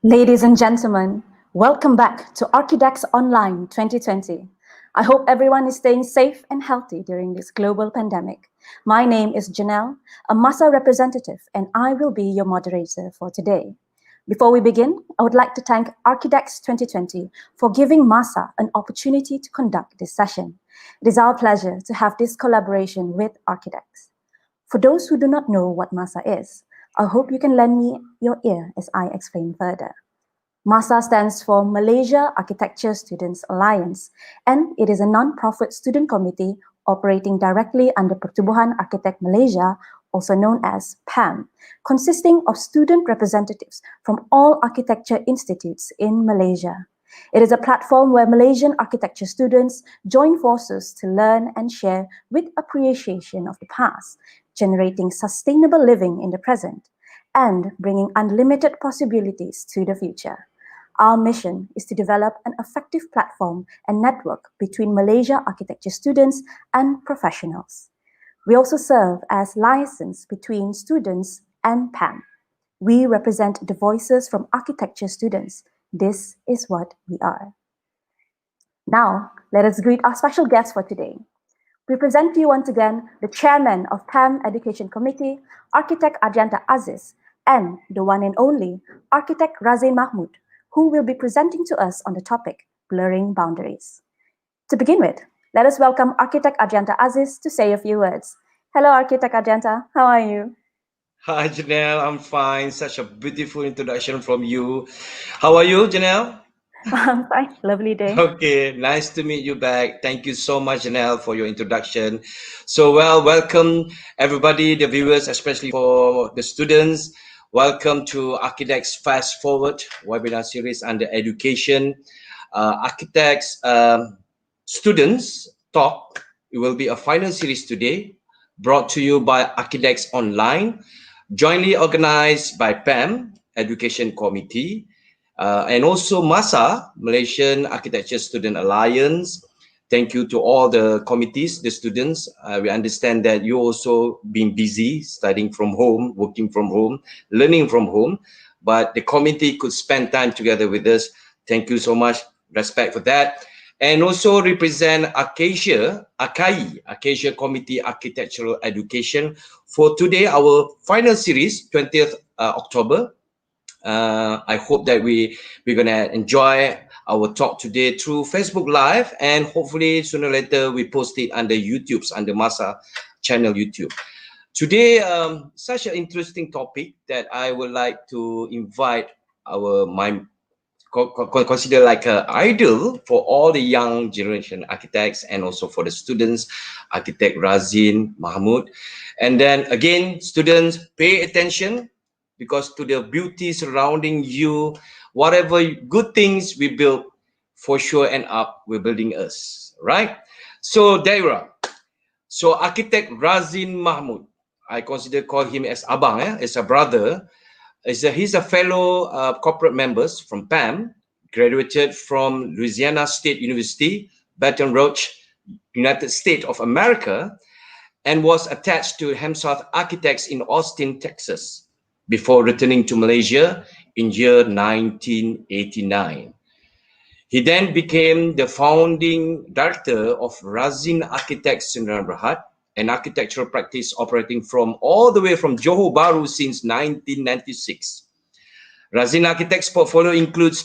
Ladies and gentlemen, welcome back to ARCHIDEX Online 2020. I hope everyone is staying safe and healthy during this global pandemic. My name is Janelle, a MASA representative, and I will be your moderator for today. Before we begin, I would like to thank ARCHIDEX 2020 for giving MASA an opportunity to conduct this session. It is our pleasure to have this collaboration with ARCHIDEX. For those who do not know what MASA is, I hope you can lend me your ear as I explain further. MASA stands for Malaysia Architecture Students Alliance, and it is a non-profit student committee operating directly under Pertubuhan Arkitek Malaysia, also known as PAM, consisting of student representatives from all architecture institutes in Malaysia. It is a platform where Malaysian architecture students join forces to learn and share with appreciation of the past, generating sustainable living in the present, and bringing unlimited possibilities to the future. Our mission is to develop an effective platform and network between Malaysia architecture students and professionals. We also serve as liaisons between students and PAM. We represent the voices from architecture students. This is what we are. Now, let us greet our special guest for today. We present to you once again the chairman of PAM Education Committee, Architect Arjanta Aziz, and the one and only Architect Razin Mahmud, who will be presenting to us on the topic, Blurring Boundaries. To begin with, let us welcome Architect Arjanta Aziz to say a few words. Hello, Architect Arjanta. How are you? Hi, Janelle. I'm fine. Such a beautiful introduction from you. How are you, Janelle? I'm fine. Lovely day. Okay, nice to meet you back. Thank you so much, Janelle, for your introduction. Welcome everybody, the viewers, especially for the students. Welcome to ARCHIDEX Fast Forward webinar series under education. Architects students talk. It will be a final series today, brought to you by ARCHIDEX Online, jointly organized by PAM Education Committee, and also MASA, Malaysian Architecture Student Alliance. Thank you to all the committees, the students. We understand that you also been busy studying from home, working from home, learning from home, but the committee could spend time together with us. Thank you so much. Respect for that. And also represent Acacia Committee Architectural Education for today, our final series, 20th October. I hope that we're gonna enjoy our talk today through Facebook Live, and hopefully sooner or later we post it under YouTube's under MASA channel YouTube. Today, such an interesting topic that I would like to invite consider like an idol for all the young generation architects and also for the students, Architect Razin Mahmud. And then again, students, pay attention, because to the beauty surrounding you, whatever good things we build, for sure end up we're building us, right? So Daira, so Architect Razin Mahmud, I consider call him as Abang, as a brother. He's a fellow corporate members from PAM, graduated from Louisiana State University, Baton Rouge, United States of America, and was attached to Hemsworth Architects in Austin, Texas, before returning to Malaysia in year 1989. He then became the founding director of Razin Architects Sdn Bhd, an architectural practice operating from all the way from Johor Bahru since 1996. Razin Architects' portfolio includes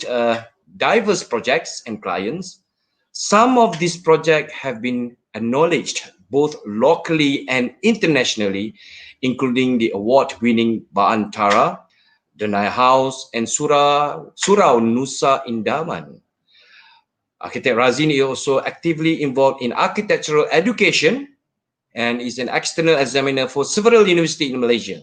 diverse projects and clients. Some of these projects have been acknowledged both locally and internationally, including the award-winning Baantara, Denai House, and Surau Nusa Indaman. Architect Razin is also actively involved in architectural education and is an external examiner for several universities in Malaysia.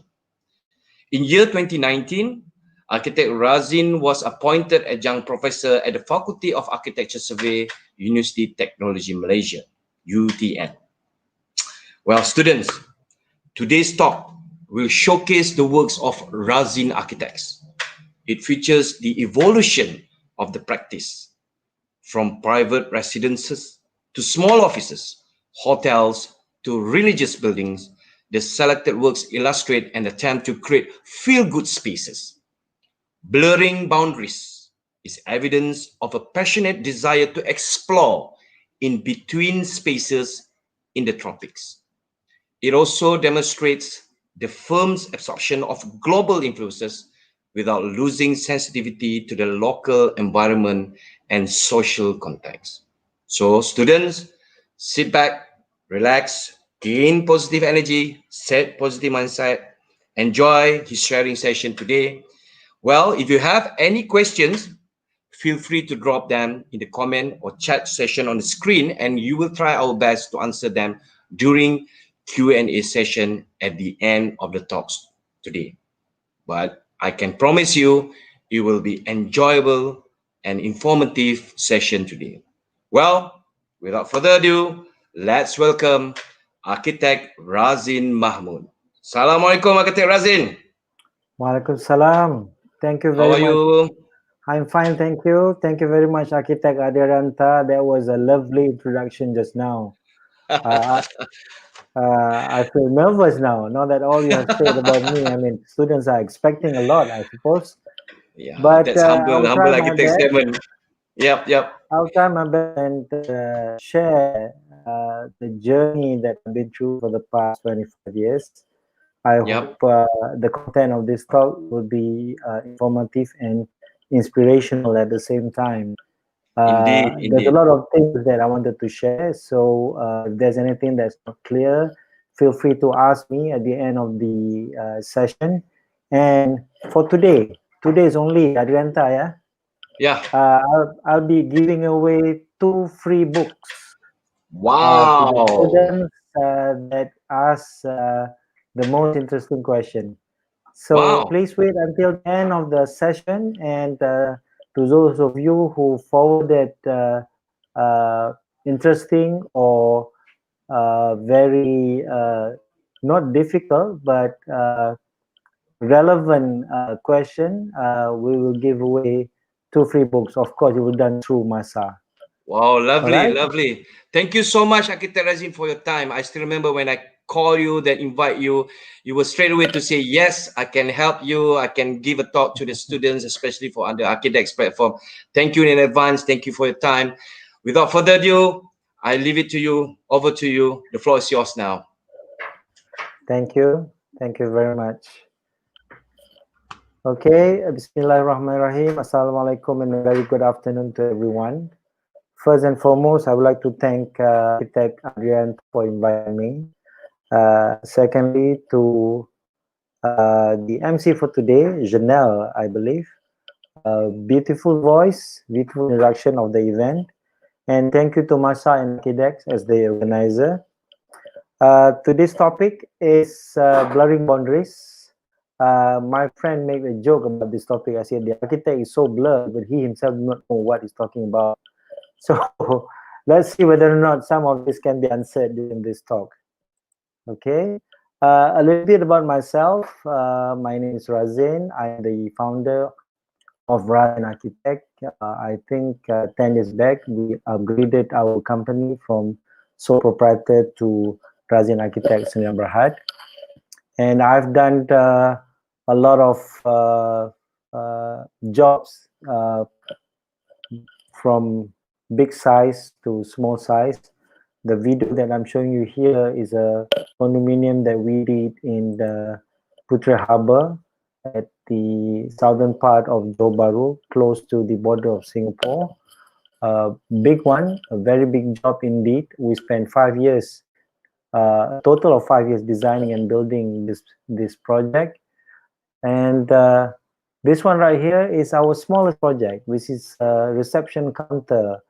In year 2019, Architect Razin was appointed adjunct professor at the Faculty of Architecture Survey, University Technology Malaysia, UTN. Well, students, today's talk will showcase the works of Razin Architects. It features the evolution of the practice from private residences to small offices, hotels to religious buildings. The selected works illustrate and attempt to create feel-good spaces. Blurring boundaries is evidence of a passionate desire to explore in between spaces in the tropics. It also demonstrates the firm's absorption of global influences without losing sensitivity to the local environment and social context. So, students, sit back, relax, gain positive energy, set positive mindset, enjoy his sharing session today. Well, if you have any questions, feel free to drop them in the comment or chat session on the screen, and you will try our best to answer them during Q&A session at the end of the talks today. But I can promise you, it will be enjoyable and informative session today. Well, without further ado, let's welcome Architect Razin Mahmud. Assalamualaikum, Architect Razin. Waalaikumsalam. Thank you How very are much. you? I'm fine, thank you. Thank you very much, Architect Adiranta. That was a lovely introduction just now. Uh, I feel nervous now that all you have said about me. I mean, students are expecting a lot, I suppose. Yeah, But that's humble, I'll try humble my architect best. statement. Yep, yep, I'll try my best and share the journey that I've been through for the past 25 years. I yep. hope the content of this talk will be informative and inspirational at the same time. Indeed, There's a indeed. lot of things that I wanted to share. So if there's anything that's not clear, feel free to ask me at the end of the session. And for today is only Adrianta, yeah? Yeah. I'll be giving away 2 free books to the Wow. students that ask the most interesting question. So Wow. please wait until the end of the session, and to those of you who forwarded interesting or very not difficult but relevant question, we will give away 2 free books. Of course, it will be done through Masa. Wow, All lovely, right. lovely. Thank you so much, Architect Razin, for your time. I still remember when I call you, then invite you, you were straight away to say, yes, I can help you. I can give a talk to the students, especially for under Architects platform. Thank you in advance. Thank you for your time. Without further ado, I leave it to you, over to you. The floor is yours now. Thank you. Thank you very much. Okay, Bismillahirrahmanirrahim. Assalamualaikum and a very good afternoon to everyone. First and foremost, I would like to thank Architect Adrian for inviting me. Secondly, to the MC for today, Janelle, I believe. Beautiful voice, beautiful introduction of the event. And thank you to Masa and ARCHIDEX as the organizer. Today's topic is blurring boundaries. My friend made a joke about this topic. I said the architect is so blurred, but he himself does not know what he's talking about. So let's see whether or not some of this can be answered during this talk. Okay. A little bit about myself. My name is Razin. I'm the founder of Razin Architect. I think 10 years back, we upgraded our company from sole proprietor to Razin Architect Sdn Bhd. And I've done a lot of jobs from big size to small size. The video that I'm showing you here is a condominium that we did in the Putra Harbour at the southern part of Johor Bahru, close to the border of Singapore. Big one, a very big job indeed. We spent 5 years, a total of 5 years designing and building this project. And this one right here is our smallest project, which is a reception counter.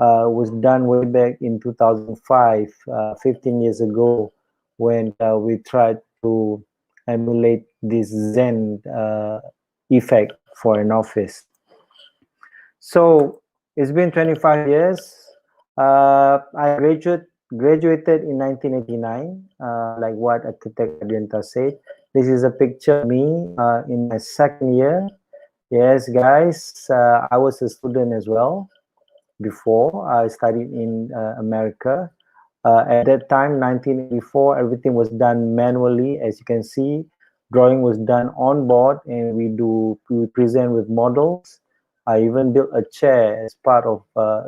Was done way back in 2005, 15 years ago, when we tried to emulate this Zen effect for an office. So it's been 25 years. I graduated in 1989, like what Architect Adrianta said. This is a picture of me in my second year. Yes, guys, I was a student as well. Before I studied in America. At that time, 1984, everything was done manually. As you can see, drawing was done on board, and we present with models. I even built a chair as part of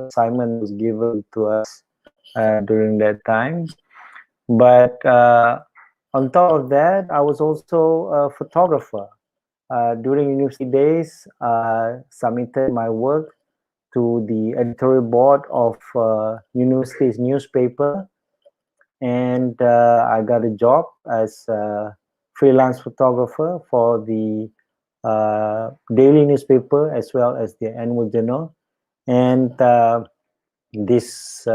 assignment that was given to us during that time. But on top of that, I was also a photographer. During university days, submitted my work to the editorial board of university's newspaper, and I got a job as a freelance photographer for the daily newspaper as well as the annual journal. And this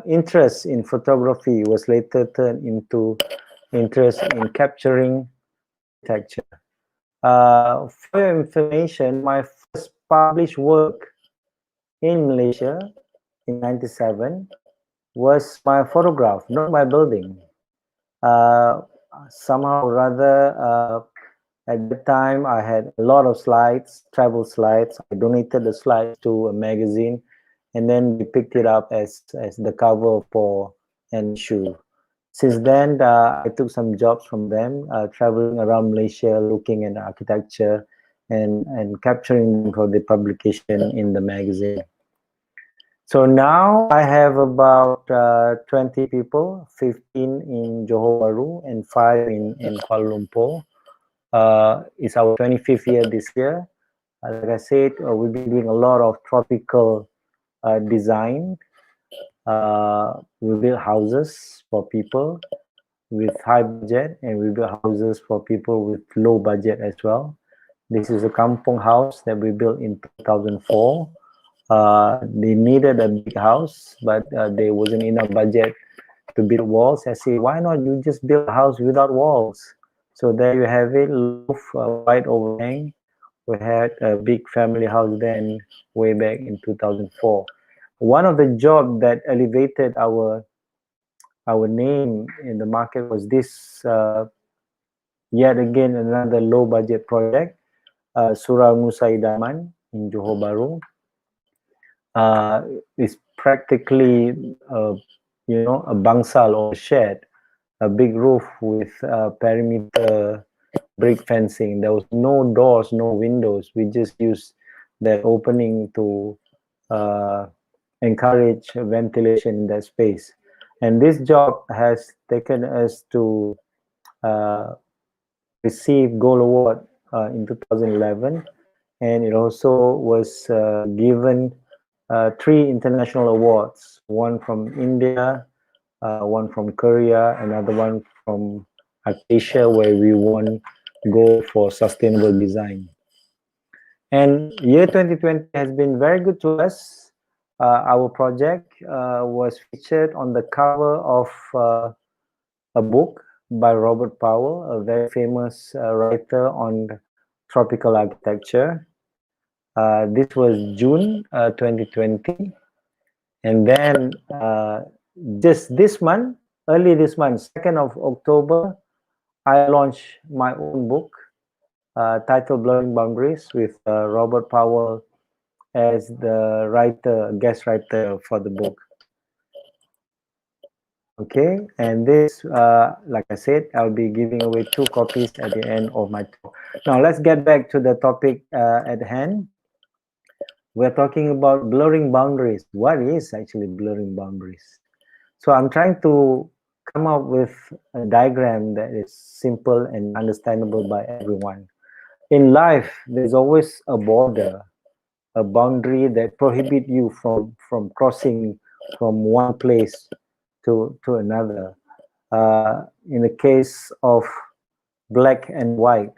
interest in photography was later turned into interest in capturing architecture. For your information, my first published work in Malaysia in 97 was my photograph, not my building. Somehow or rather, at that time, I had a lot of slides, travel slides. I donated the slides to a magazine, and then we picked it up as the cover for an issue. Since then, I took some jobs from them, traveling around Malaysia, looking at architecture and capturing them for the publication in the magazine. So now I have about 20 people, 15 in Johor Bahru and 5 in Kuala Lumpur. It's our 25th year this year. Like I said, we've been doing a lot of tropical design. We build houses for people with high budget, and we build houses for people with low budget as well. This is a kampong house that we built in 2004. They needed a big house, but there wasn't enough budget to build walls. I say, why not you just build a house without walls? So there you have it, roof, wide overhang. We had a big family house then, way back in 2004. One of the jobs that elevated our name in the market was this, yet again another low budget project, Surau Nusa Idaman in Johor Bahru. It's practically a bangsal or a shed, a big roof with perimeter brick fencing. There was no doors, no windows. We just used that opening to encourage ventilation in that space. And this job has taken us to receive Gold Award in 2011, and it also was given 3 international awards, one from India, one from Korea, another one from Asia, where we won gold for sustainable design. And year 2020 has been very good to us. Our project was featured on the cover of a book by Robert Powell, a very famous writer on tropical architecture. This was June 2020. And then just this month, early this month, 2nd of October, I launched my own book titled Blurring Boundaries with Robert Powell as the writer, guest writer for the book. Okay, and this, like I said, I'll be giving away 2 copies at the end of my talk. Now let's get back to the topic at hand. We're talking about blurring boundaries. What is actually blurring boundaries? So I'm trying to come up with a diagram that is simple and understandable by everyone. In life, there's always a border, a boundary that prohibits you from crossing from one place to another. In the case of black and white,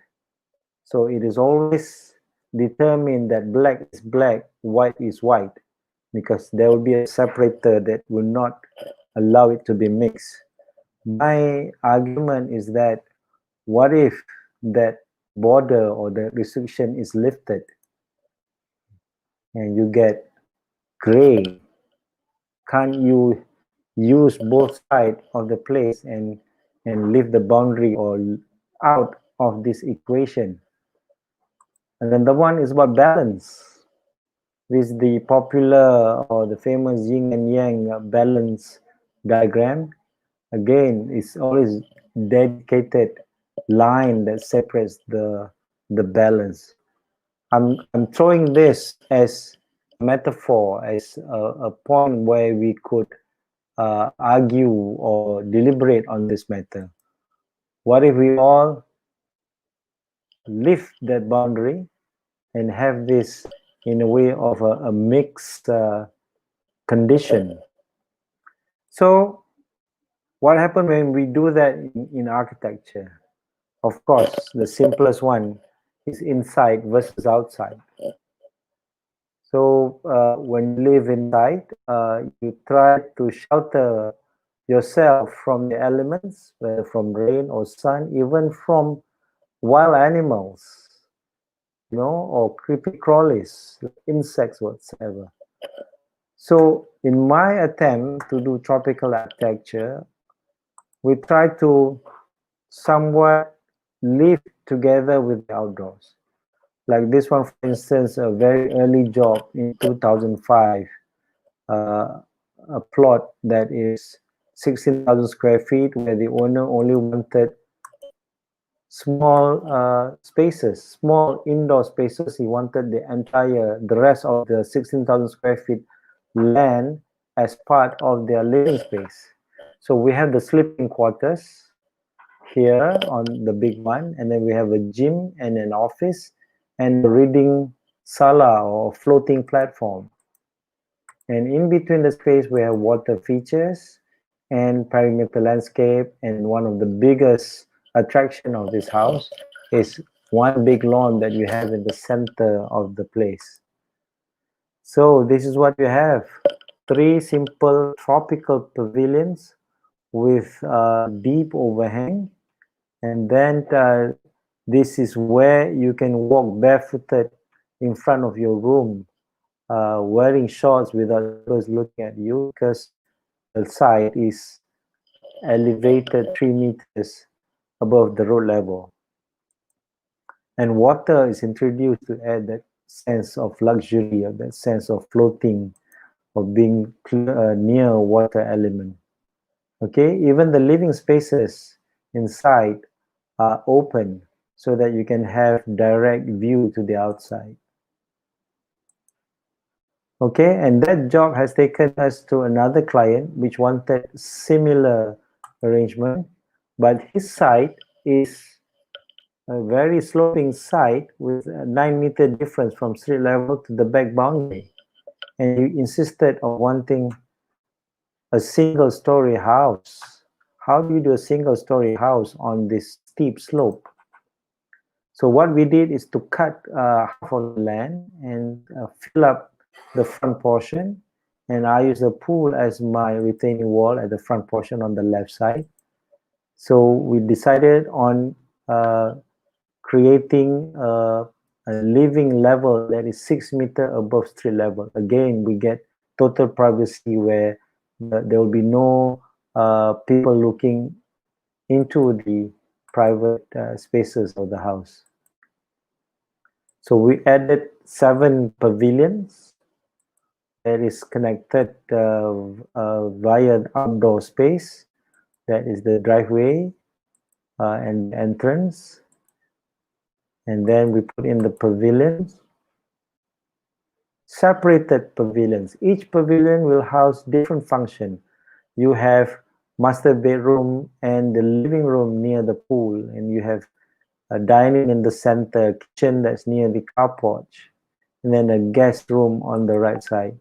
so it is always determined that black is black, white is white, because there will be a separator that will not allow it to be mixed. My argument is that what if that border or the restriction is lifted and you get gray? Can't you use both sides of the place and leave the boundary or out of this equation? And then the one is about balance. This is the popular or the famous yin and yang balance diagram. Again, it's always dedicated line that separates the balance. I'm throwing this as a metaphor, as a point where we could argue or deliberate on this matter. What if we all lift that boundary and have this in a way of a mixed condition? So what happens when we do that in architecture? Of course, the simplest one is inside versus outside. So when you live inside, you try to shelter yourself from the elements, whether from rain or sun, even from wild animals, or creepy crawlies, insects, whatsoever. So in my attempt to do tropical architecture, we try to somewhat live together with the outdoors. Like this one, for instance, a very early job in 2005, a plot that is 16,000 square feet, where the owner only wanted small spaces, small indoor spaces. He wanted the rest of the 16,000 square feet land as part of their living space. So we have the sleeping quarters here on the big one, and then we have a gym and an office and the reading sala or floating platform. And in between the space, we have water features and perimeter landscape. And one of the biggest attraction of this house is one big lawn that you have in the center of the place. So this is what you have. 3 simple tropical pavilions with deep overhang. And then this is where you can walk barefooted in front of your room, wearing shorts without neighbors looking at you, because the site is elevated 3 meters above the road level. And water is introduced to add that sense of luxury, or that sense of floating, of being near water element. Okay, even the living spaces inside are open so that you can have direct view to the outside. Okay, and that job has taken us to another client which wanted similar arrangement, but his site is a very sloping site with a 9-meter difference from street level to the back boundary, and he insisted on wanting a single-story house. How do you do a single-story house on this steep slope? So what we did is to cut half of the land and fill up the front portion, and I use a pool as my retaining wall at the front portion on the left side. So we decided on creating a living level that is 6 meters above street level. Again, we get total privacy where there will be no people looking into the private spaces of the house. So we added 7 pavilions that is connected via outdoor space. That is the driveway and entrance. And then we put in the pavilions, separated pavilions. Each pavilion will house different function. You have master bedroom and the living room near the pool, and you have a dining in the center, kitchen that's near the car porch, and then a guest room on the right side.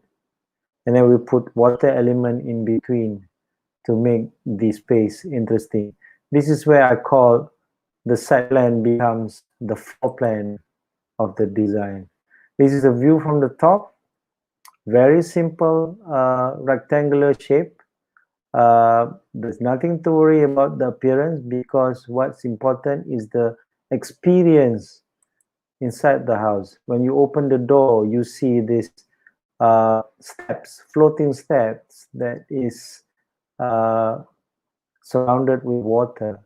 And then we put water element in between to make the space interesting. This is where I call the site plan becomes the floor plan of the design. This is a view from the top, very simple rectangular shape. There's nothing to worry about the appearance, because what's important is the experience inside the house. When you open the door, you see these steps, floating steps that is surrounded with water.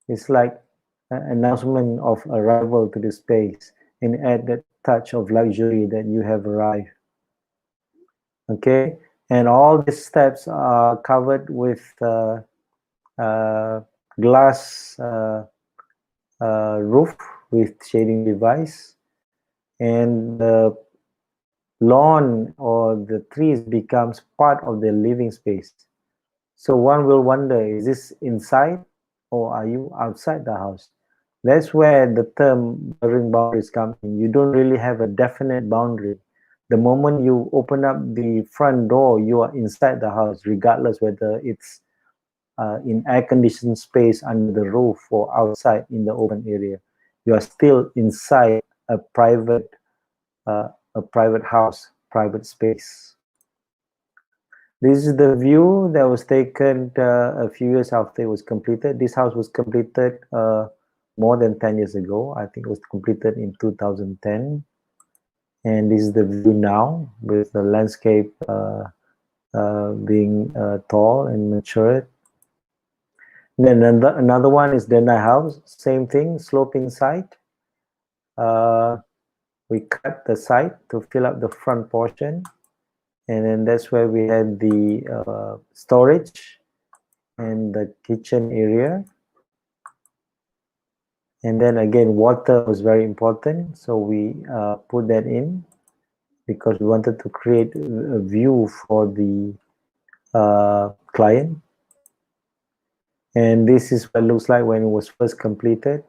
It's like an announcement of arrival to the space, and add that touch of luxury that you have arrived. Okay, and all these steps are covered with glass roof with shading device, and the lawn or the trees becomes part of the living space. So one will wonder, is this inside or are you outside the house? That's where the term blurring boundaries come in. You don't really have a definite boundary. The moment you open up the front door, you are inside the house, regardless whether it's in air-conditioned space under the roof or outside in the open area. You are still inside a private house, private space. This is the view that was taken a few years after it was completed. This house was completed more than 10 years ago. I think it was completed in 2010. And this is the view now with the landscape being tall and matured. Then another one is Denai House, same thing, sloping site. We cut the site to fill up the front portion, and then that's where we had the storage and the kitchen area. And then again, water was very important, so we put that in because we wanted to create a view for the client. And this is what it looks like when it was first completed.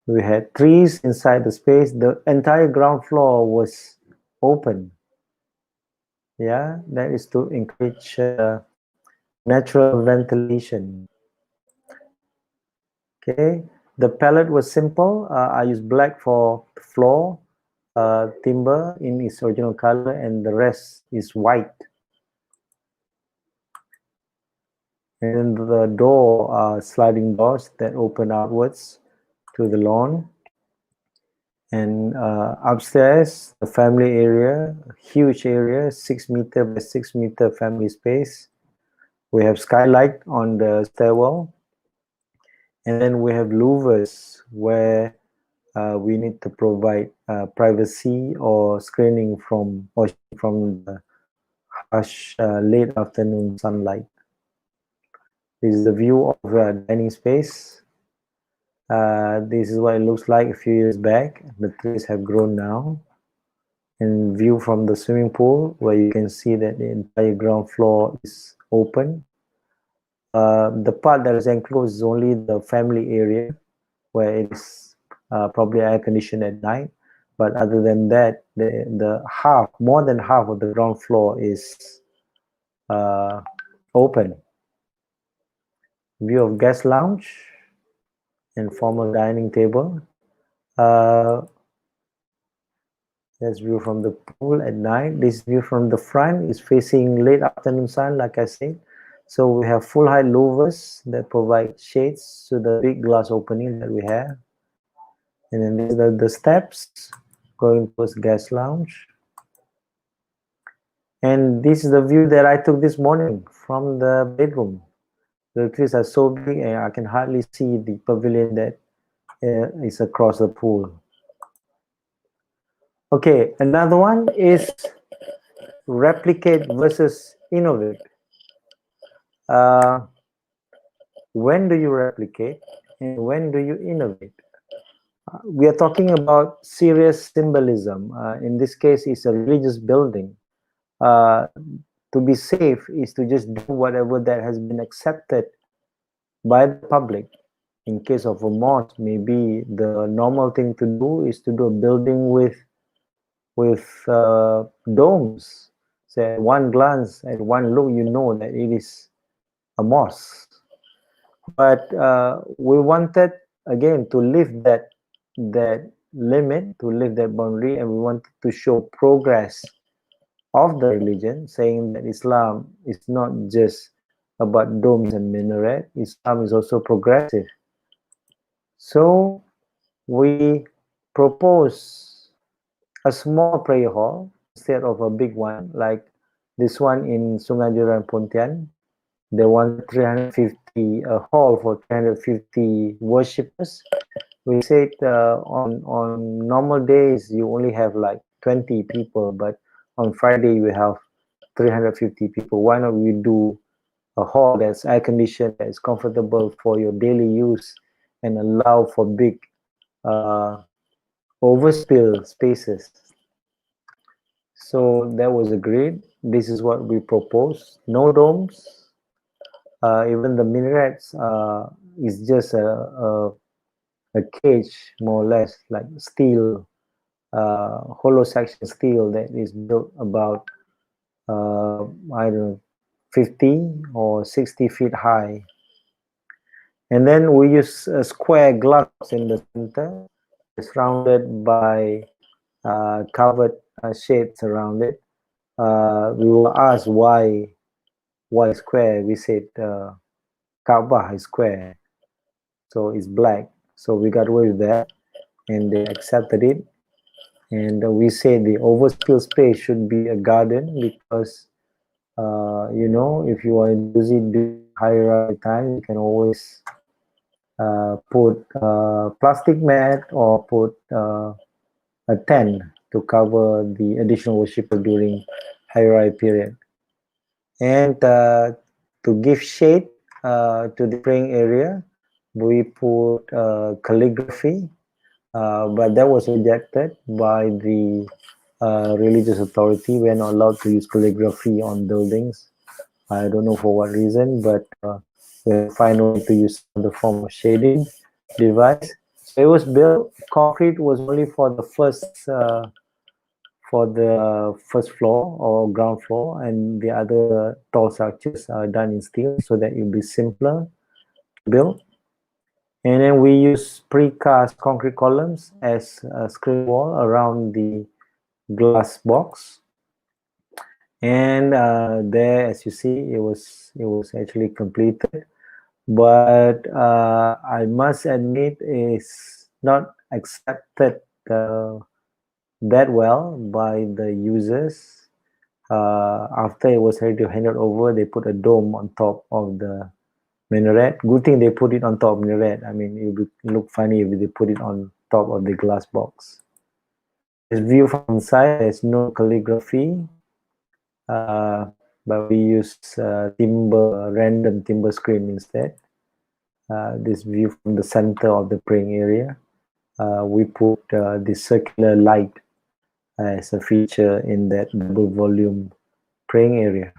We had trees inside the space. The entire ground floor was open. Yeah, that is to encourage natural ventilation. Okay, the palette was simple. I used black for the floor, timber in its original color, and the rest is white. And the door are sliding doors that open outwards to the lawn. And upstairs, the family area, huge area, 6 meter by 6 meter family space. We have skylight on the stairwell. And then we have louvers where we need to provide privacy or screening from the harsh late afternoon sunlight. This is the view of dining space. This is what it looks like a few years back. The trees have grown now. And view from the swimming pool, where you can see that the entire ground floor is open. The part that is enclosed is only the family area, where it is probably air conditioned at night. But other than that, the more than half of the ground floor is open. View of guest lounge and formal dining table. That's view from the pool at night. This view from the front is facing late afternoon sun, like I said. So we have full height louvers that provide shades to the big glass opening that we have. And then these are the steps going towards guest lounge. And this is the view that I took this morning from the bedroom. The trees are so big and I can hardly see the pavilion that is across the pool. Okay, another one is replicate versus innovate. When do you replicate and when do you innovate? We are talking about serious symbolism. In this case, it's a religious building. To be safe is to just do whatever that has been accepted by the public. In case of a mosque, maybe the normal thing to do is to do a building with domes. So at one glance, at one look, you know that it is a mosque. But we wanted again to lift that limit, to lift that boundary, and we wanted to show progress of the religion, saying that Islam is not just about domes and minaret. Islam is also progressive. So we propose a small prayer hall instead of a big one, like this one in Sungai Jurang Pontian. They want 350 a hall for 350 worshippers. We said on normal days you only have like 20 people, but on Friday you have 350 people. Why not we do a hall that's air conditioned, that's comfortable for your daily use, and allow for big overspill spaces. So that was agreed. This is what we proposed. No domes. Even the minarets is just a cage, more or less, like steel, hollow section steel that is built about, I don't know, 50 or 60 feet high. And then we use a square glass in the center, surrounded by covered shades around it. We were asked why square. We said Kaaba is square, so it's black. So we got away with that, and they accepted it. And we said the overspill space should be a garden because you know, if you are busy during Hari Raya time, you can always put plastic mat or put a tent to cover the additional worshipper during Hari Raya period. And to give shade to the praying area, we put calligraphy, but that was rejected by the religious authority. We are not allowed to use calligraphy on buildings. I don't know for what reason, but we have to find a way to use some other form of shading device. So it was built. Concrete was only for the first floor or ground floor, and the other tall structures are done in steel so that it will be simpler to build. And then we use precast concrete columns as a screen wall around the glass box. And there, as you see, it was actually completed. But I must admit, it's not accepted that well by the users. After it was ready to hand it over, they put a dome on top of the minaret. Good thing they put it on top of minaret. I mean, it would look funny if they put it on top of the glass box. This view from inside, there's no calligraphy, but we use random timber screen instead. This view from the center of the praying area. We put the circular light as a feature in that double volume praying area.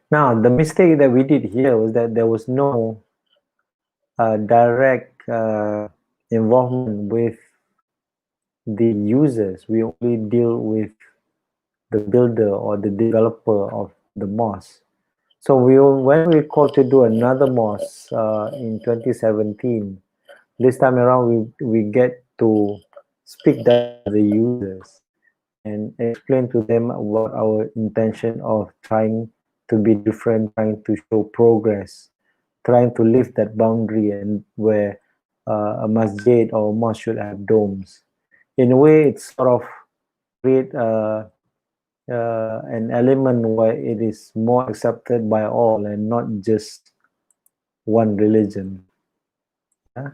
Now, the mistake that we did here was that there was no direct involvement with the users. We only deal with the builder or the developer of the mosque. So when we called to do another mosque in 2017, this time around we get to speak to the users and explain to them what our intention of trying to be different, trying to show progress, trying to lift that boundary, and where a masjid or a mosque should have domes. In a way, it's sort of create an element where it is more accepted by all and not just one religion. Yeah?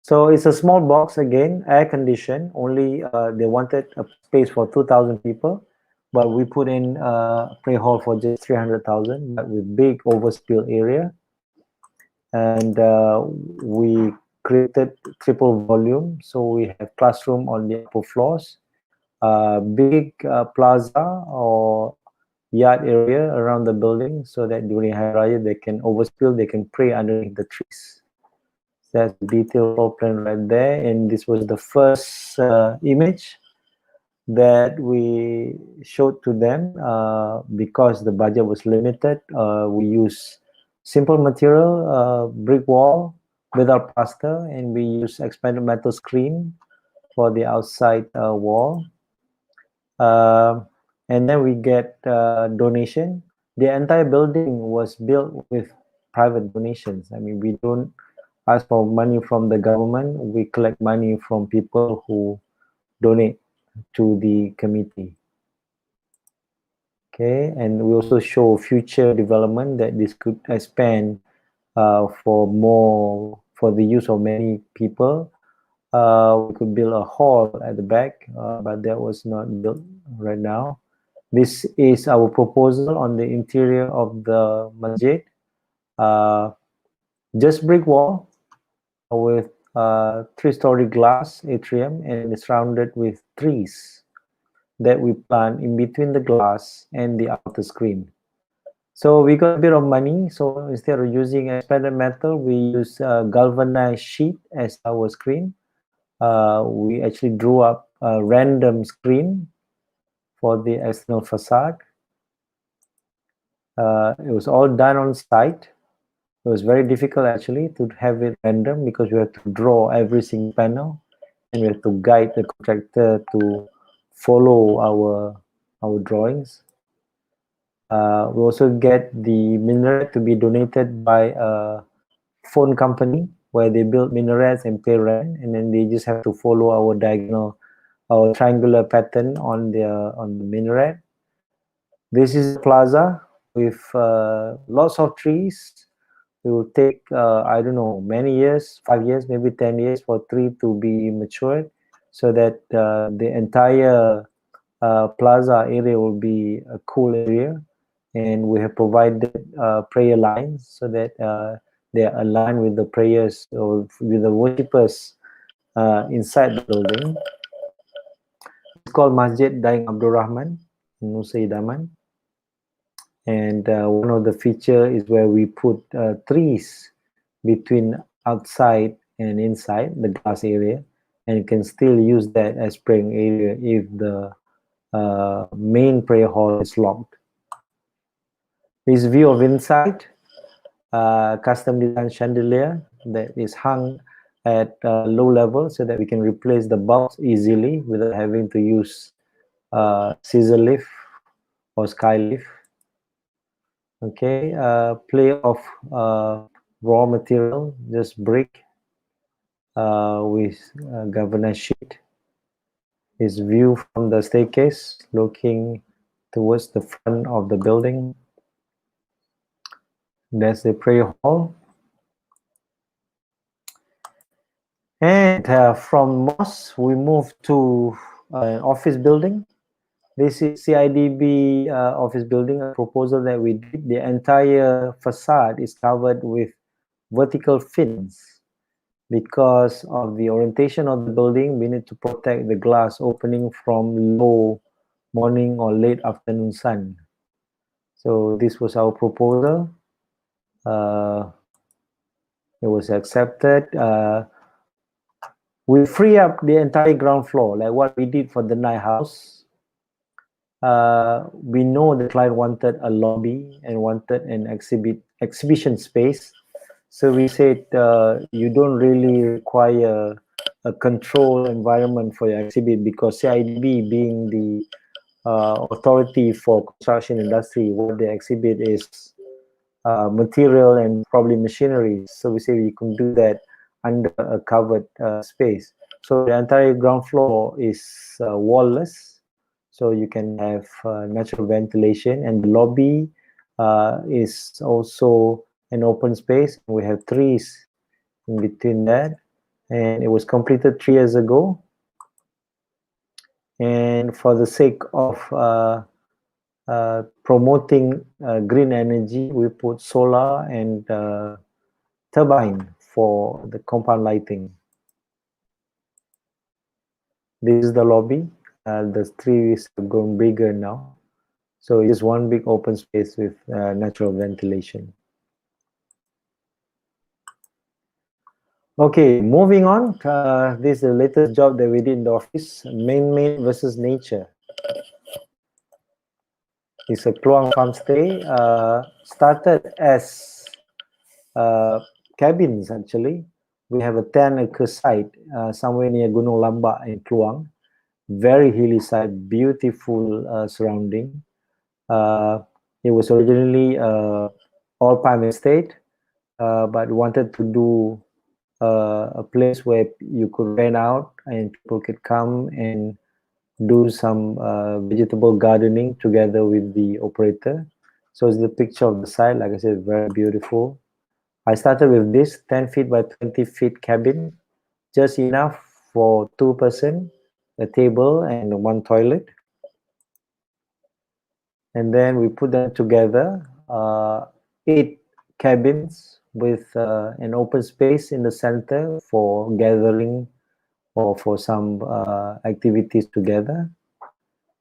So it's a small box again, air conditioned. Only they wanted a space for 2,000 people, but we put in a prayer hall for just 300,000, but with big overspill area. And we created triple volume, so we have classroom on the upper floors, big plaza or yard area around the building, so that during Hari Raya they can overspill, they can pray underneath the trees. That's the detailed floor plan right there, and this was the first image that we showed to them. Because the budget was limited, we use simple material, brick wall without plaster, and we use expanded metal screen for the outside wall. And then we get donation. The entire building was built with private donations. I mean, we don't ask for money from the government. We collect money from people who donate to the committee. Okay, and we also show future development that this could expand for the use of many people. We could build a hall at the back, but that was not built right now. This is our proposal on the interior of the masjid. Just brick wall, with 3-story glass atrium, and it's surrounded with trees that we plant in between the glass and the outer screen. So we got a bit of money. So instead of using expanded metal, we use galvanized sheet as our screen. We actually drew up a random screen for the external facade. It was all done on site. It was very difficult actually to have it random because we have to draw every single panel and we have to guide the contractor to follow our drawings. We also get the minaret to be donated by a phone company where they build minarets and pay rent, and then they just have to follow our diagonal, our triangular pattern on the minaret. This is a plaza with lots of trees. It will take I don't know, many years, 5 years, maybe 10 years for tree to be matured, so that the entire plaza area will be a cool area. And we have provided prayer lines so that they are aligned with the prayers or with the worshippers inside the building. It's called Masjid Daeng Abdul Rahman in Nusa Idaman. And one of the feature is where we put trees between outside and inside the glass area, and you can still use that as praying area if the main prayer hall is locked. This view of inside, custom design chandelier that is hung at low level so that we can replace the bulbs easily without having to use scissor lift or sky lift. Okay, play of raw material, just brick with galvanized sheet. Is view from the staircase looking towards the front of the building. That's the prayer hall. And from mosque, we move to an office building. This is CIDB office building, a proposal that we did. The entire facade is covered with vertical fins. Because of the orientation of the building, we need to protect the glass opening from low morning or late afternoon sun. So this was our proposal. It was accepted. We free up the entire ground floor, like what we did for the night house. We know the client wanted a lobby and wanted an exhibition space. So we said, you don't really require a controlled environment for your exhibit, because CIDB being the authority for construction industry, what they exhibit is material and probably machinery. So we say we can do that under a covered space. So the entire ground floor is wall-less, so you can have natural ventilation, and the lobby is also an open space. We have trees in between that, and it was completed 3 years ago. And for the sake of promoting green energy, we put solar and turbine for the compound lighting. This is the lobby. The trees have grown bigger now, so it's just one big open space with natural ventilation. Okay, moving on. This is the latest job that we did in the office, man-made versus nature. It's a Kluang farm stay. Started as cabins actually. We have a 10-acre site somewhere near Gunung Lambak in Kluang. Very hilly site, beautiful surrounding. It was originally all palm estate, but wanted to do a place where you could rent out and people could come and do some vegetable gardening together with the operator. So it's the picture of the site. Like I said, very beautiful. I started with this 10 feet by 20 feet cabin, just enough for 2 person, a table and 1 toilet. And then we put them together, 8 cabins with an open space in the center for gathering or for some activities together.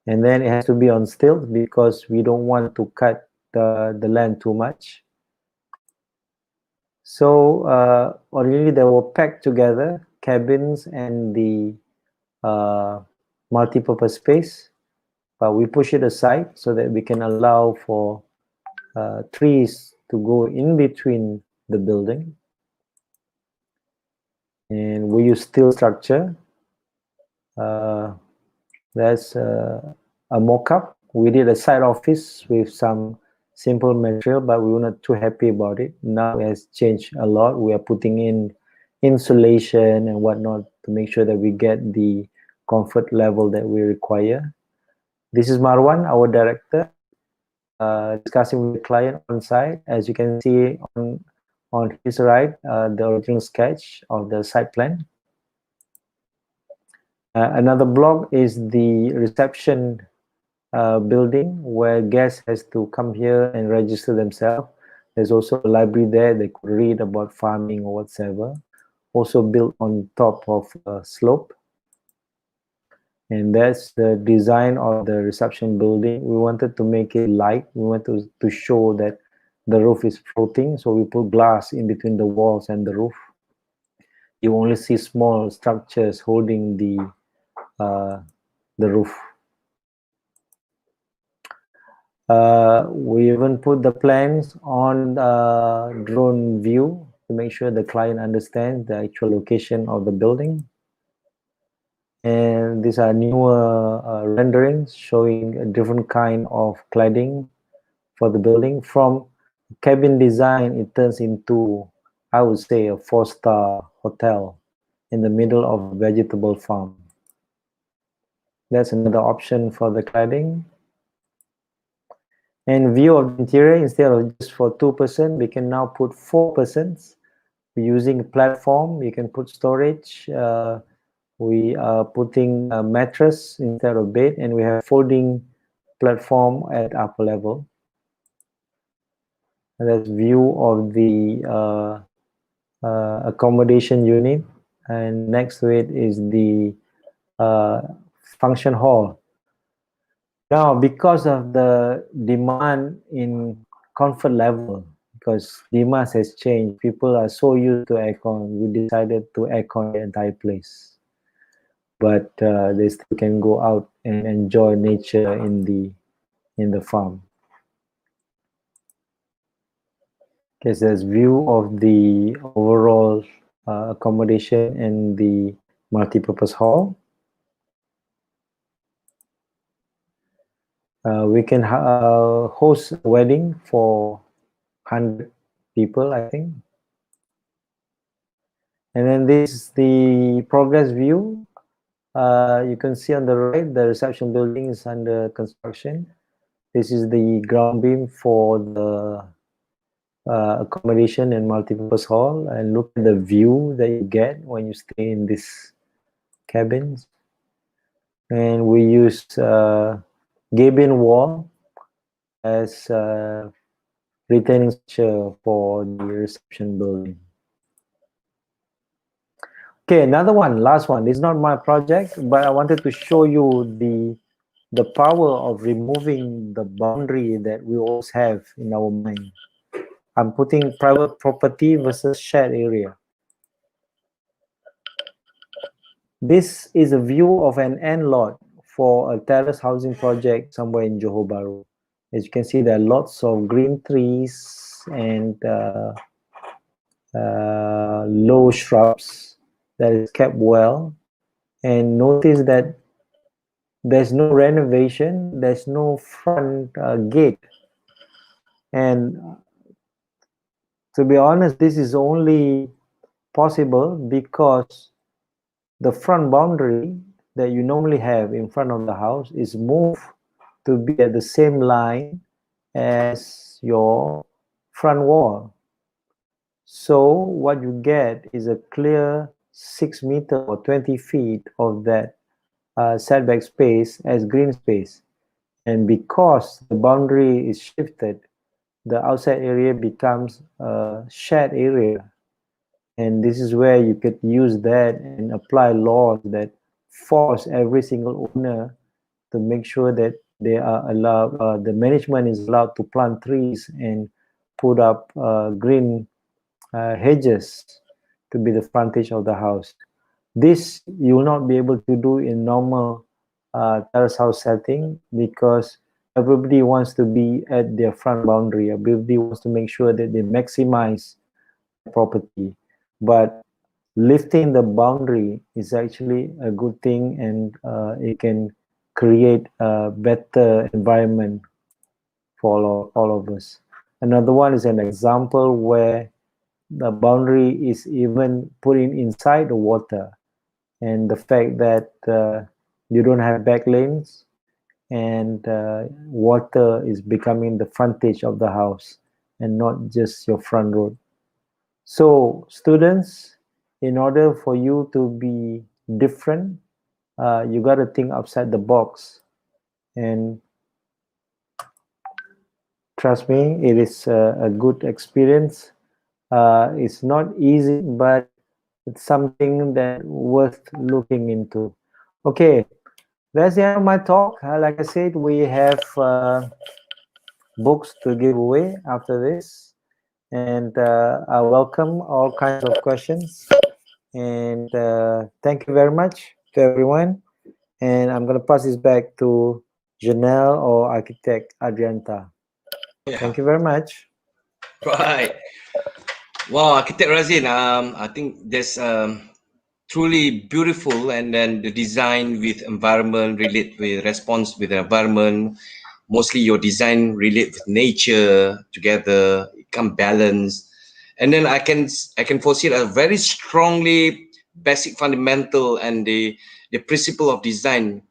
And then it has to be on stilts because we don't want to cut the land too much. So originally they were packed together, cabins and the multi-purpose space, but we push it aside so that we can allow for trees to go in between the building. And we use steel structure. That's a mock-up. We did a side office with some simple material, but we were not too happy about it. Now it has changed a lot. We are putting in insulation and whatnot to make sure that we get the comfort level that we require. This is Marwan, our director, discussing with the client on site. As you can see on his right, the original sketch of the site plan. Another block is the reception building where guests has to come here and register themselves. There's also a library there. They could read about farming or whatsoever. Also built on top of a slope. And that's the design of the reception building. We wanted to make it light. We wanted to show that the roof is floating. So we put glass in between the walls and the roof. You only see small structures holding the roof. We even put the plans on drone view to make sure the client understands the actual location of the building. And these are newer renderings showing a different kind of cladding for the building. From cabin design, it turns into, I would say, a 4-star hotel in the middle of a vegetable farm. That's another option for the cladding. And view of the interior, instead of just for 2 persons, we can now put 4 persons. We're using a platform. You can put storage. We are putting a mattress instead of bed, and we have folding platform at upper level. And that's view of the accommodation unit, and next to it is the function hall. Now, because of the demand in comfort level, because demand has changed, people are so used to aircon, we decided to aircon the entire place. But they still can go out and enjoy nature in the farm. Okay, so there's view of the overall accommodation and the multi-purpose hall. We can host a wedding for 100 people, I think. And then this is the progress view. You can see on the right, the reception building is under construction. This is the ground beam for the accommodation and multi-purpose hall. And look at the view that you get when you stay in these cabins. And we use gabion wall as retaining structure for the reception building. Okay, another one, last one. It's not my project, but I wanted to show you the power of removing the boundary that we always have in our mind. I'm putting private property versus shared area. This is a view of an end lot for a terrace housing project somewhere in Johor Bahru. As you can see, there are lots of green trees and low shrubs that is kept well. And notice that there's no renovation, there's no front gate. And to be honest, this is only possible because the front boundary that you normally have in front of the house is moved to be at the same line as your front wall. So what you get is a clear 6 meters or 20 feet of that setback space as green space. And because the boundary is shifted, the outside area becomes a shared area. And this is where you could use that and apply laws that force every single owner to make sure that they are allowed, the management is allowed to plant trees and put up green hedges to be the frontage of the house. This you will not be able to do in normal terrace house setting, because everybody wants to be at their front boundary. Everybody wants to make sure that they maximize their property. But lifting the boundary is actually a good thing, and it can create a better environment for all of us. Another one is an example where the boundary is even put in inside the water, and the fact that you don't have back lanes, and water is becoming the frontage of the house and not just your front road. So students, in order for you to be different, you got to think outside the box. And trust me, it is a good experience. It's not easy, but it's something that worth looking into. Okay, that's the end of my talk. Like I said, we have books to give away after this, and I welcome all kinds of questions. And thank you very much to everyone. And I'm going to pass this back to Janelle or Architect Adrianta. Yeah. Thank you very much. Right. Wow, Architect Razin, I think that's truly beautiful, and then the design with environment relate with response with the environment. Mostly your design relate with nature together, it come balance, and then I can foresee a very strongly basic fundamental and the principle of design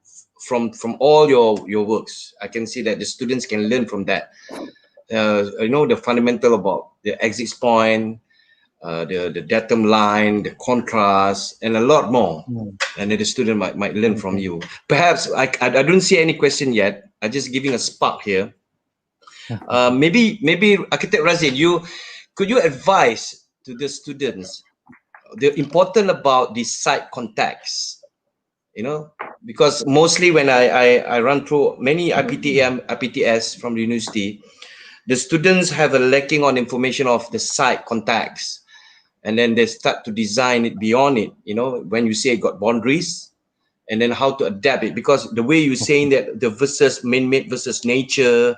from all your works. I can see that the students can learn from that. The fundamental about the exit point, the datum line, the contrast, and a lot more. And then the student might learn from you. Perhaps I don't see any question yet. I'm just giving a spark here. Maybe Architect Razin, could you advise to the students the important about the site context? Because mostly when I run through many IPTS from the university, the students have a lacking on information of the site context, and then they start to design it beyond it. When you say it got boundaries, and then how to adapt it, because the way you're saying that the versus man-made versus nature,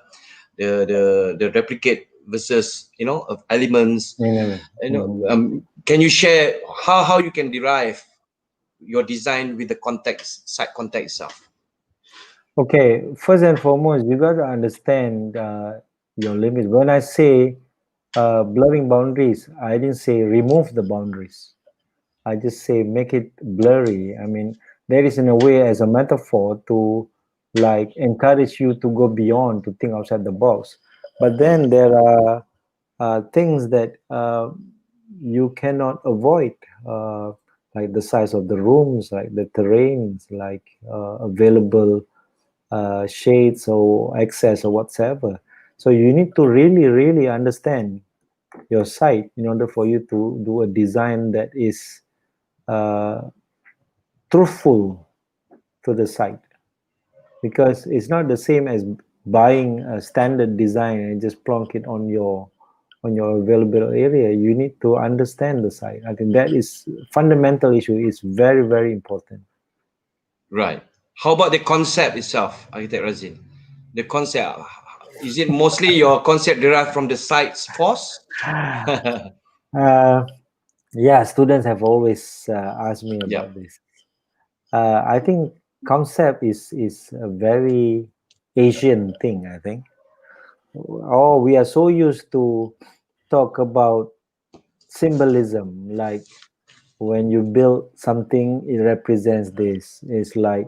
the replicate versus of elements. Can you share how you can derive your design with the site context itself? Okay, first and foremost, you got to understand your limits. When I say blurring boundaries, I didn't say remove the boundaries. I just say make it blurry. I mean, there is in a way as a metaphor to like encourage you to go beyond, to think outside the box. But then there are things that you cannot avoid, like the size of the rooms, like the terrains, like available shades or access or whatsoever. So you need to really, really understand your site in order for you to do a design that is truthful to the site, because it's not the same as buying a standard design and just plonk it on your available area. You need to understand the site. I think that is fundamental issue. Is very, very important. Right. How about the concept itself, Architect Razin? The concept, is it mostly your concept derived from the site's force? Yeah, students have always asked me Yeah. about this. I think concept is a very Asian thing. I think. Oh, we are so used to talk about symbolism, like when you build something, it represents this. It's like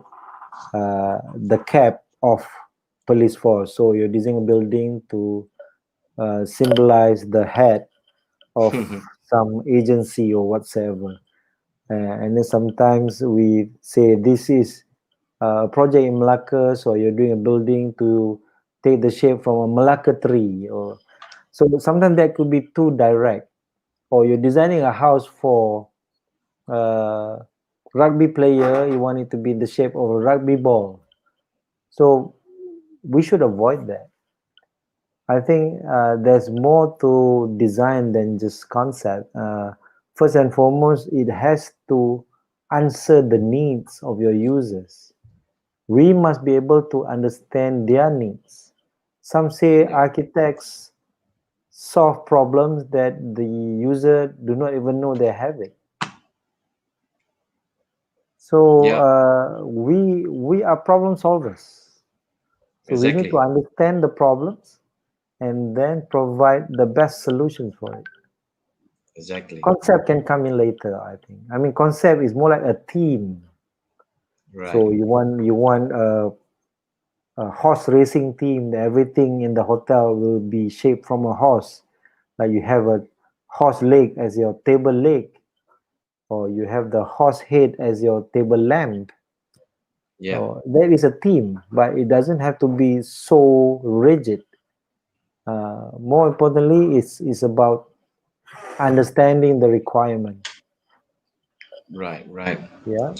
the cap of police force. So you're designing a building to symbolize the head of some agency or whatsoever. And then sometimes we say this is a project in Malacca, so you're doing a building to take the shape from a Malacca tree. Or So sometimes that could be too direct, or you're designing a house for rugby player, you want it to be in the shape of a rugby ball. So we should avoid that. I think there's more to design than just concept. First and foremost, it has to answer the needs of your users. We must be able to understand their needs. Some say Yeah. architects solve problems that the user do not even know they're having. So Yeah. we are problem solvers. So we need to Exactly. understand the problems and then provide the best solutions for it. Exactly. Concept can come in later, I think. I mean, concept is more like a theme. So Right. you want a horse racing theme. Everything in the hotel will be shaped from a horse. Like you have a horse leg as your table leg, or you have the horse head as your table lamp. Yeah. So there is a theme, but it doesn't have to be so rigid. More importantly, it's about understanding the requirement. Right. Right. Yeah.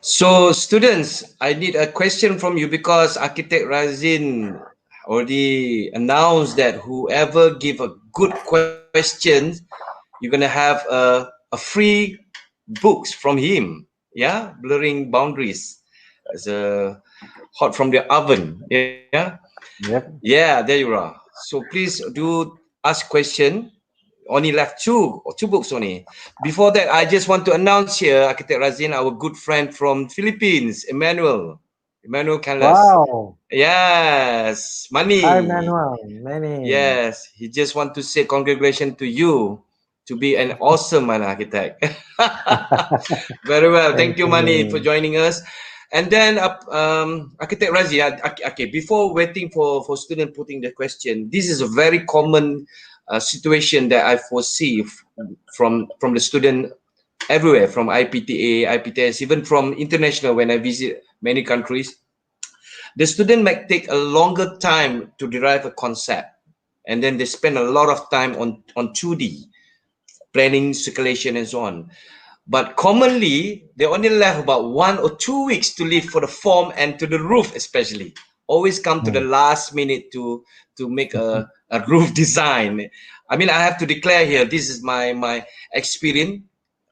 So, students, I need a question from you because Architect Razin already announced that whoever give a good question, you're gonna have a free books from him. Yeah, blurring boundaries as a hot from the oven. Yeah, Yep. yeah, there you are. So please do ask question. Only left two books only. Before that, I just want to announce here, Architect Razin, our good friend from Philippines, Emmanuel Canlas. Wow. Yes, Hi, money. Manuel. Many. Yes, he just want to say congratulations to you to be an awesome man architect. Very well. Thank Thank you, Mani, for you. joining us. And then, Architect Razi, okay, before waiting for student putting the question, this is a very common situation that I foresee from the student everywhere, from IPTA, IPTS, even from international when I visit many countries. The student might take a longer time to derive a concept, and then they spend a lot of time on 2D planning, circulation, and so on. But commonly, they only left about 1 or 2 weeks to leave for the form and to the roof, especially. Always come to the Hmm. last minute to make a roof design. I mean, I have to declare here, this is my experience.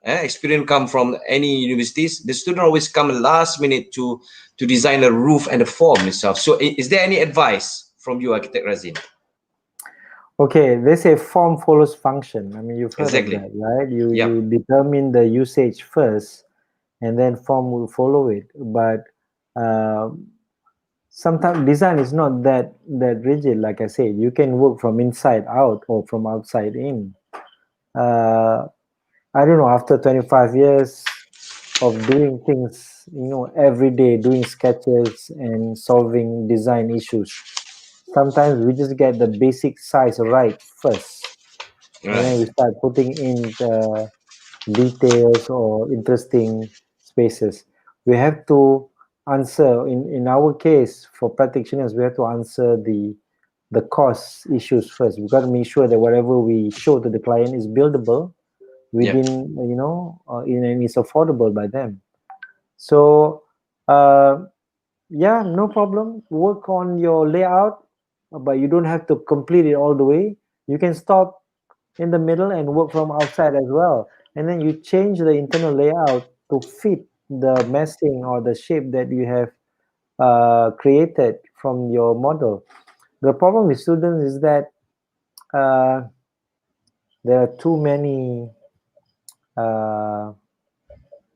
Experience come from any universities. The student always come last minute to design a roof and the form itself. So, is there any advice from you, Architect Razin? Okay, they say form follows function. I mean, you've heard of Exactly. that, right? You Yep. determine the usage first, and then form will follow it. But uh, sometimes design is not that rigid. Like I said, you can work from inside out or from outside in. Uh, I don't know. After 25 years of doing things, every day doing sketches and solving design issues, sometimes we just get the basic size right first, and then we Right. start putting in the details or interesting spaces. We have to answer, in our case, for practitioners, we have to answer the cost issues first. We've got to make sure that whatever we show to the client is buildable Yep. within, and it's affordable by them. So uh, yeah, no problem. Work on your layout, but you don't have to complete it all the way. You can stop in the middle and work from outside as well. And then you change the internal layout to fit the meshing or the shape that you have created from your model. The problem with students is that uh, there are too many uh,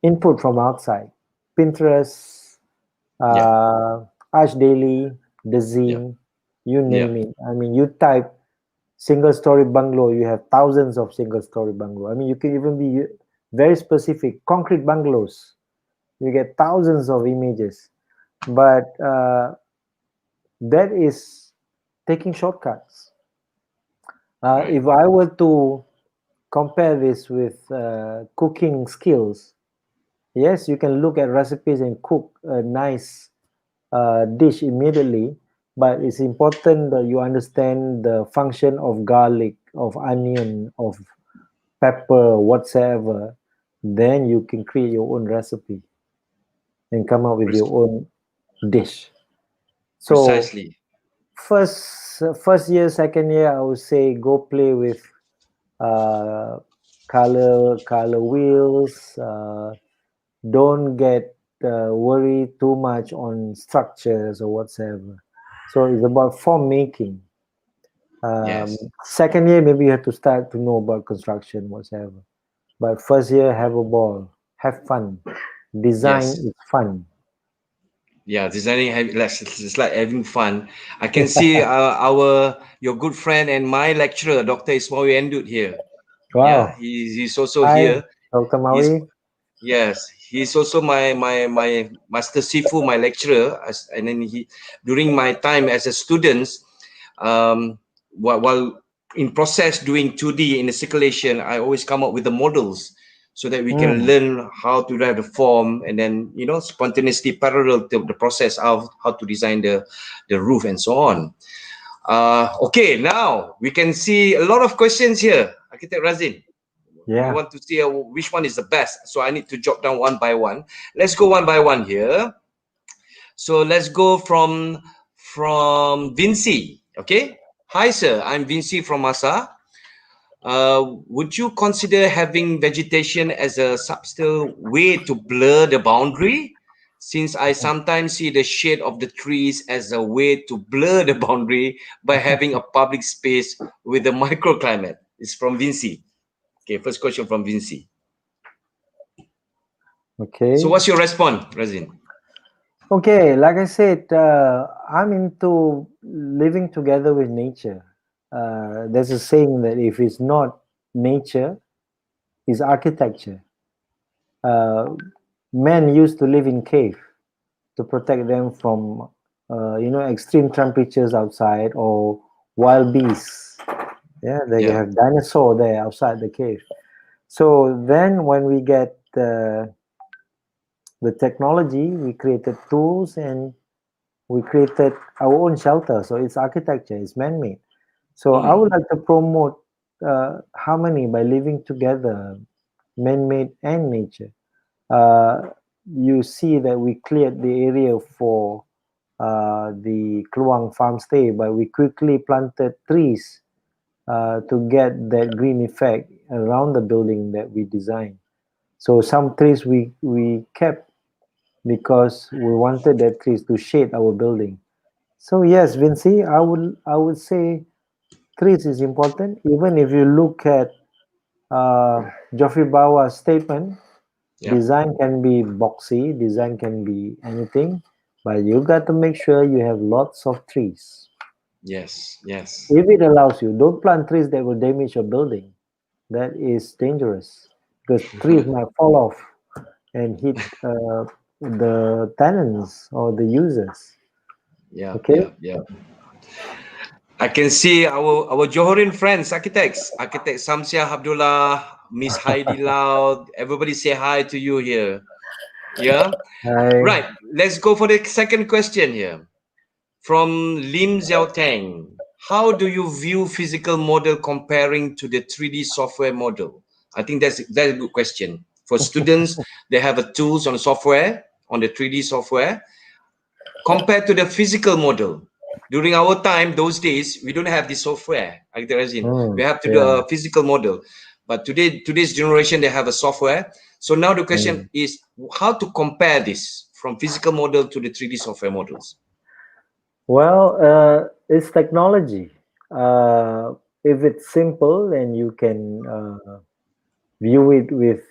input from outside. Pinterest, Yep. ArchDaily, the Yep. Zine, you name Yep. it. I mean, you type single story bungalow, you have thousands of single story bungalow. I mean, you can even be very specific. Concrete bungalows, you get thousands of images. But that is taking shortcuts. Right. If I were to compare this with cooking skills, yes, you can look at recipes and cook a nice dish immediately, but it's important that you understand the function of garlic, of onion, of pepper, whatsoever. Then you can create your own recipe and come up with Pre- your own dish. So Precisely. first year, second year, I would say go play with uh, color wheels. Don't get worried too much on structures or whatsoever. So it's about form making. Um, Yes. Second year, maybe you have to start to know about construction, whatsoever. But first year, have a ball, have fun. Design Yes. is fun. Yeah, designing it's like having fun. I can see your good friend and my lecturer, Dr. Ismail Endut here. Yeah, Wow. he's also Hi, here. Dr. He's Maui. Yes, he's also my master Sifu, my lecturer. And then during my time as a student, while in process doing 2D in the circulation, I always come up with the models so that we can Mm, learn how to drive the form, and then spontaneously parallel to the process of how to design the roof and so on. Okay, now we can see a lot of questions here, Architect Razin. We yeah. want to see which one is the best. So I need to jot down one by one. Let's go one by one here. So let's go from Vinci. Okay. Hi, sir. I'm Vinci from Masa. Would you consider having vegetation as a subtle way to blur the boundary? Since I sometimes see the shade of the trees as a way to blur the boundary by having a public space with a microclimate. It's from Vinci. Okay, first question from Vinci. So Okay. what's your response, Razin? Okay, like I said, I'm into living together with nature. There's a saying that if it's not nature, it's architecture. Uh, Men used to live in cave to protect them from, extreme temperatures outside or wild beasts. Yeah, they Yeah. have dinosaur there outside the cave. So then, when we get the technology, we created tools and we created our own shelter. So it's architecture, it's man-made. So I would Mm. like to promote harmony by living together, man-made and nature. You see that we cleared the area for the Kluang farm stay, but we quickly planted trees to get that green effect around the building that we designed. So some trees we kept because we wanted that trees to shade our building. So yes, Vinci, I would say trees is important. Even if you look at Geoffrey Bawa's statement, Yeah. design can be boxy, design can be anything, but you got to make sure you have lots of trees. Yes. Yes. If it allows you, don't plant trees that will damage your building. That is dangerous because trees might fall off and hit the tenants or the users. Yeah. Okay. Yeah. Yeah. I can see our Johorian friends, architect Samsia Abdullah, Miss Heidi Loud. Everybody say hi to you here. Yeah. Hi. Right. Let's go for the second question here from Lim Xiao Tang. How do you view physical model comparing to the 3D software model? I think that's a good question. For students, they have a tools on the software, on the 3D software, compared to the physical model. During our time, those days, we don't have the software. Like there is in, we have to do Yeah. a physical model. But today's generation, they have a software. So now the question Mm. is how to compare this from physical model to the 3D software models. Well, it's technology. If it's simple and you can view it with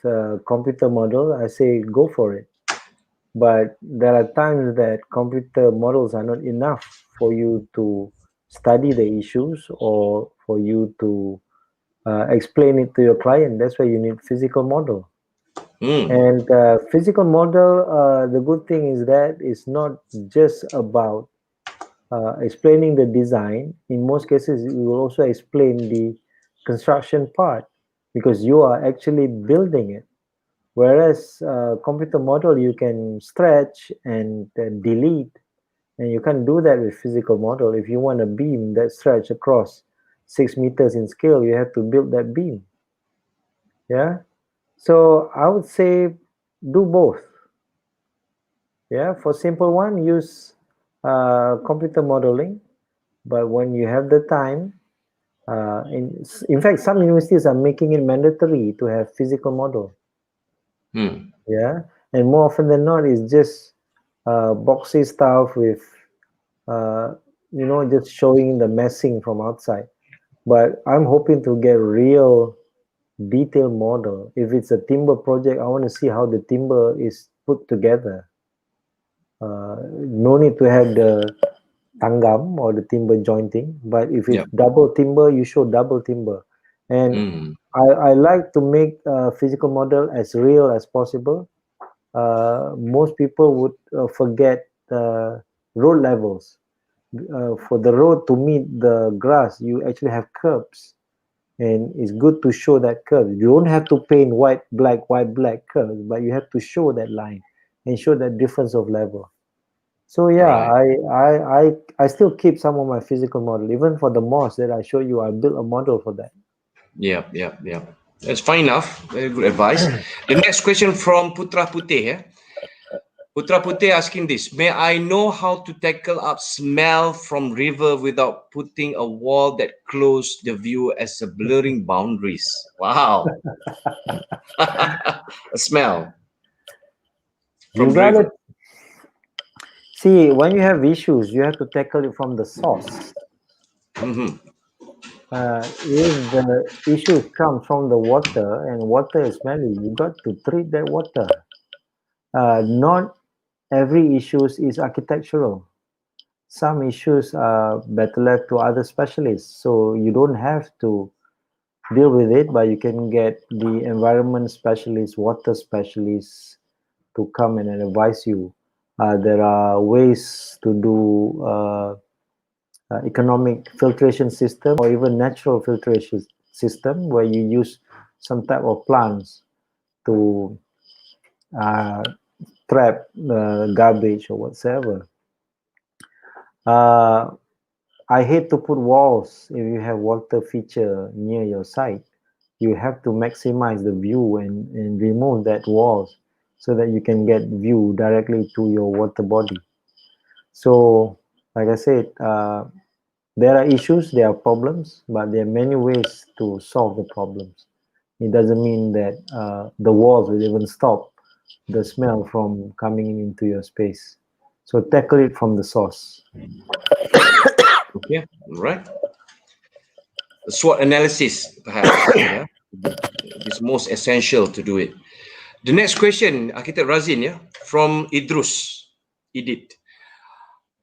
computer model, I say go for it. But there are times that computer models are not enough for you to study the issues or for you to explain it to your client. That's why you need physical model. Hmm. And physical model, the good thing is that it's not just about explaining the design. In most cases, it will also explain the construction part because you are actually building it. Whereas computer model, you can stretch and delete, And you can't do that with physical model. If you want a beam that stretch across 6 meters in scale, you have to build that beam. Yeah. So I would say do both. Yeah. For simple one, use computer modeling. But when you have the time, in fact, some universities are making it mandatory to have physical model. Yeah. And more often than not, it's just boxy stuff with just showing the messing from outside. But I'm hoping to get real detailed model. If it's a timber project, I want to see how the timber is put together. No need to have the tangam or the timber jointing, but if it's Yep. double timber, you show double timber. And I like to make a physical model as real as possible. Most people would forget road levels. For the road to meet the grass, you actually have curbs, and it's good to show that curve. You don't have to paint white black curves, but you have to show that line and show that difference of level. So yeah, Right. I still keep some of my physical model. Even for the mosque that I showed you, I built a model for that. Yep. That's fine enough. Very good advice. The next question from Putra Putih. Putra Putih asking this: may I know how to tackle up smell from river without putting a wall that close the view as a blurring boundaries? Wow. A smell You from gotta river. see, when you have issues, you have to tackle it from the source. Mm-hmm. If the issues come from the water and water is smelly, you got to treat that water. Not every issues is architectural. Some issues are better left to other specialists, so you don't have to deal with it, but you can get the environment specialists, water specialists to come and advise you. There are ways to do economic filtration system or even natural filtration system where you use some type of plants to uh, trap garbage or whatsoever. Uh, I hate to put walls if you have water feature near your site. You have to maximize the view and remove that walls so that you can get view directly to your water body. So, like I said, there are issues, there are problems, but there are many ways to solve the problems. It doesn't mean that the walls will even stop the smell from coming into your space. So tackle it from the source. Okay. All right. SWOT analysis, perhaps. Yeah. It is most essential to do it. The next question, Architect Razin, yeah, from Idrus, Edit.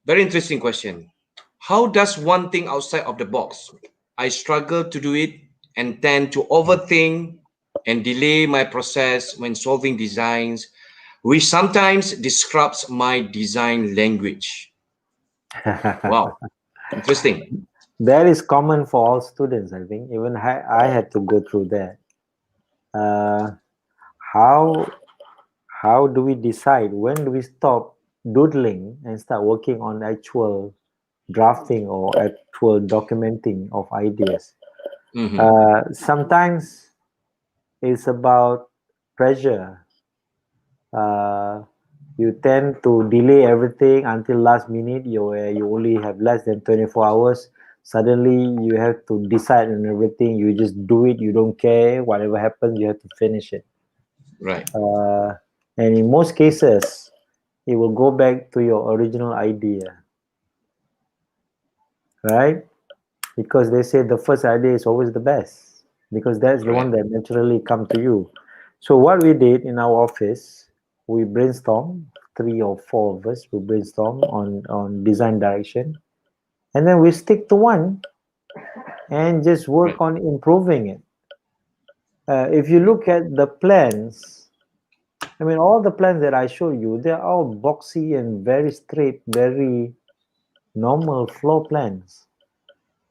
Very interesting question. How does one think outside of the box? I struggle to do it and tend to overthink and delay my process when solving designs, which sometimes disrupts my design language. Wow, interesting. That is common for all students, I think. Even I had to go through that. Uh, how how do we decide when do we stop doodling and start working on actual drafting or actual documenting of ideas? Mm-hmm. Sometimes it's about pressure. Uh, you tend to delay everything until last minute. You only have less than 24 hours. Suddenly you have to decide on everything. You just do it. You don't care whatever happens. You have to finish it. Right. uh, and in most cases it will go back to your original idea, right? Because they say the first idea is always the best, because that's the one Correct. that naturally come to you. So what we did in our office, we brainstorm, 3 or 4 of us, we brainstorm on design direction, and then we stick to one and just work Right. on improving it. If you look at the plans, I mean, all the plans that I show you, they're all boxy and very straight, very normal floor plans.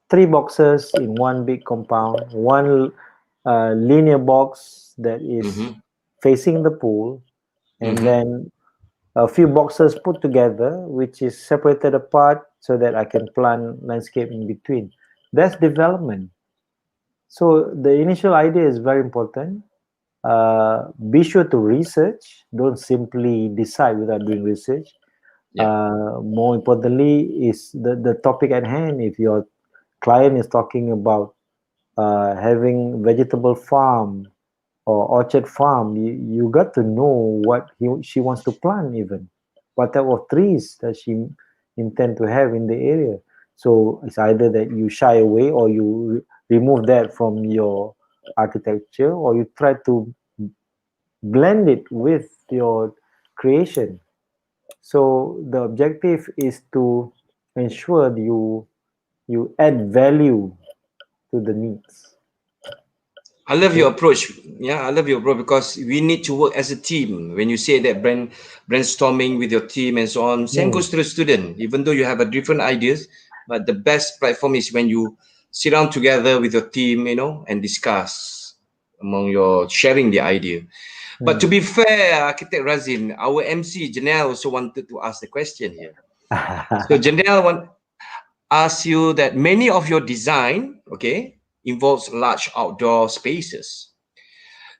3 boxes in one big compound, one linear box that is Mm-hmm. facing the pool, and Mm-hmm. then a few boxes put together, which is separated apart so that I can plant landscape in between. That's development. So the initial idea is very important. Be sure to research. Don't simply decide without doing research. Yeah. More importantly is the topic at hand. If your client is talking about having vegetable farm or orchard farm, you got to know what she wants to plant, even what type of trees does she intend to have in the area. So it's either that you shy away or you remove that from your architecture, or you try to blend it with your creation. So the objective is to ensure you add value to the needs. I love your approach. Yeah, I love your approach because we need to work as a team. When you say that brainstorming with your team and so on, same Mm. goes to the student. Even though you have a different ideas, but the best platform is when you sit down together with your team, and discuss among your sharing the idea. But to Mm. be fair, Architect Razin, our MC Janelle also wanted to ask the question here. So Janelle ask you that many of your design, okay, involves large outdoor spaces.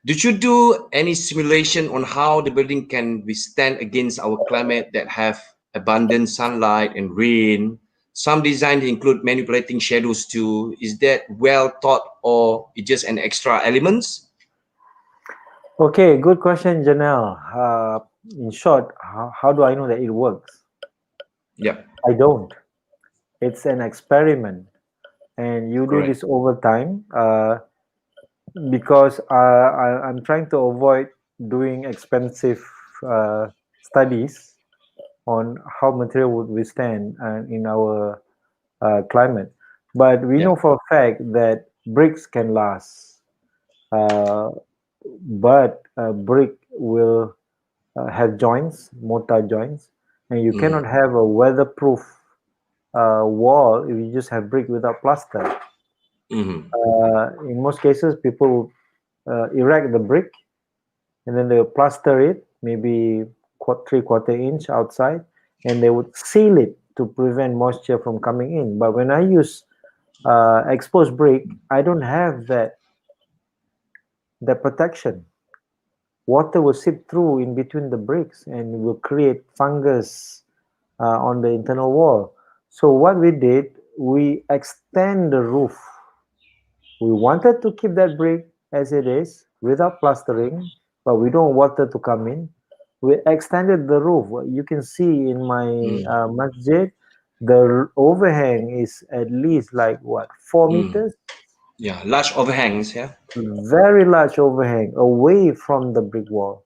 Did you do any simulation on how the building can withstand against our climate that have abundant sunlight and rain? Some designs include manipulating shadows too. Is that well thought or it just an extra elements? Okay, good question, Janelle. In short, how do I know that it works? Yep, I don't. It's an experiment, and you do correct. this over time because I'm trying to avoid doing expensive studies on how material would withstand in our climate. But we know Yep. for a fact that bricks can last, uh, but brick will have joints, mortar joints, and you cannot Mm, have a weatherproof wall if you just have brick without plaster. mm, In most cases, people erect the brick and then they'll plaster it, maybe 3/4 inch outside, and they would seal it to prevent moisture from coming in. But when I use exposed brick, I don't have that protection. Water will seep through in between the bricks and will create fungus on the internal wall. So what we did, we extend the roof. We wanted to keep that brick as it is without plastering, but we don't want water to come in. We extended the roof. You can see in my mm, masjid, the overhang is at least like what, 4 mm. meters? Yeah, large overhangs. Yeah. Very large overhang away from the brick wall.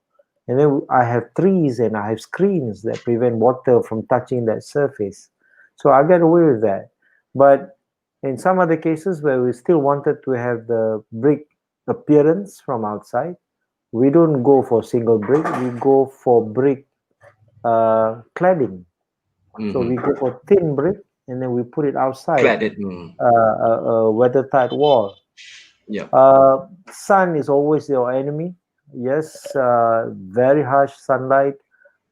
And then I have trees and I have screens that prevent water from touching that surface. So I got away with that. But in some other cases where we still wanted to have the brick appearance from outside, we don't go for single brick, we go for brick cladding. So we Mm-hmm. go for thin brick and then we put it outside Cladded. Mm. a weather-tight wall. Yeah. Sun is always your enemy. Yes, very harsh sunlight,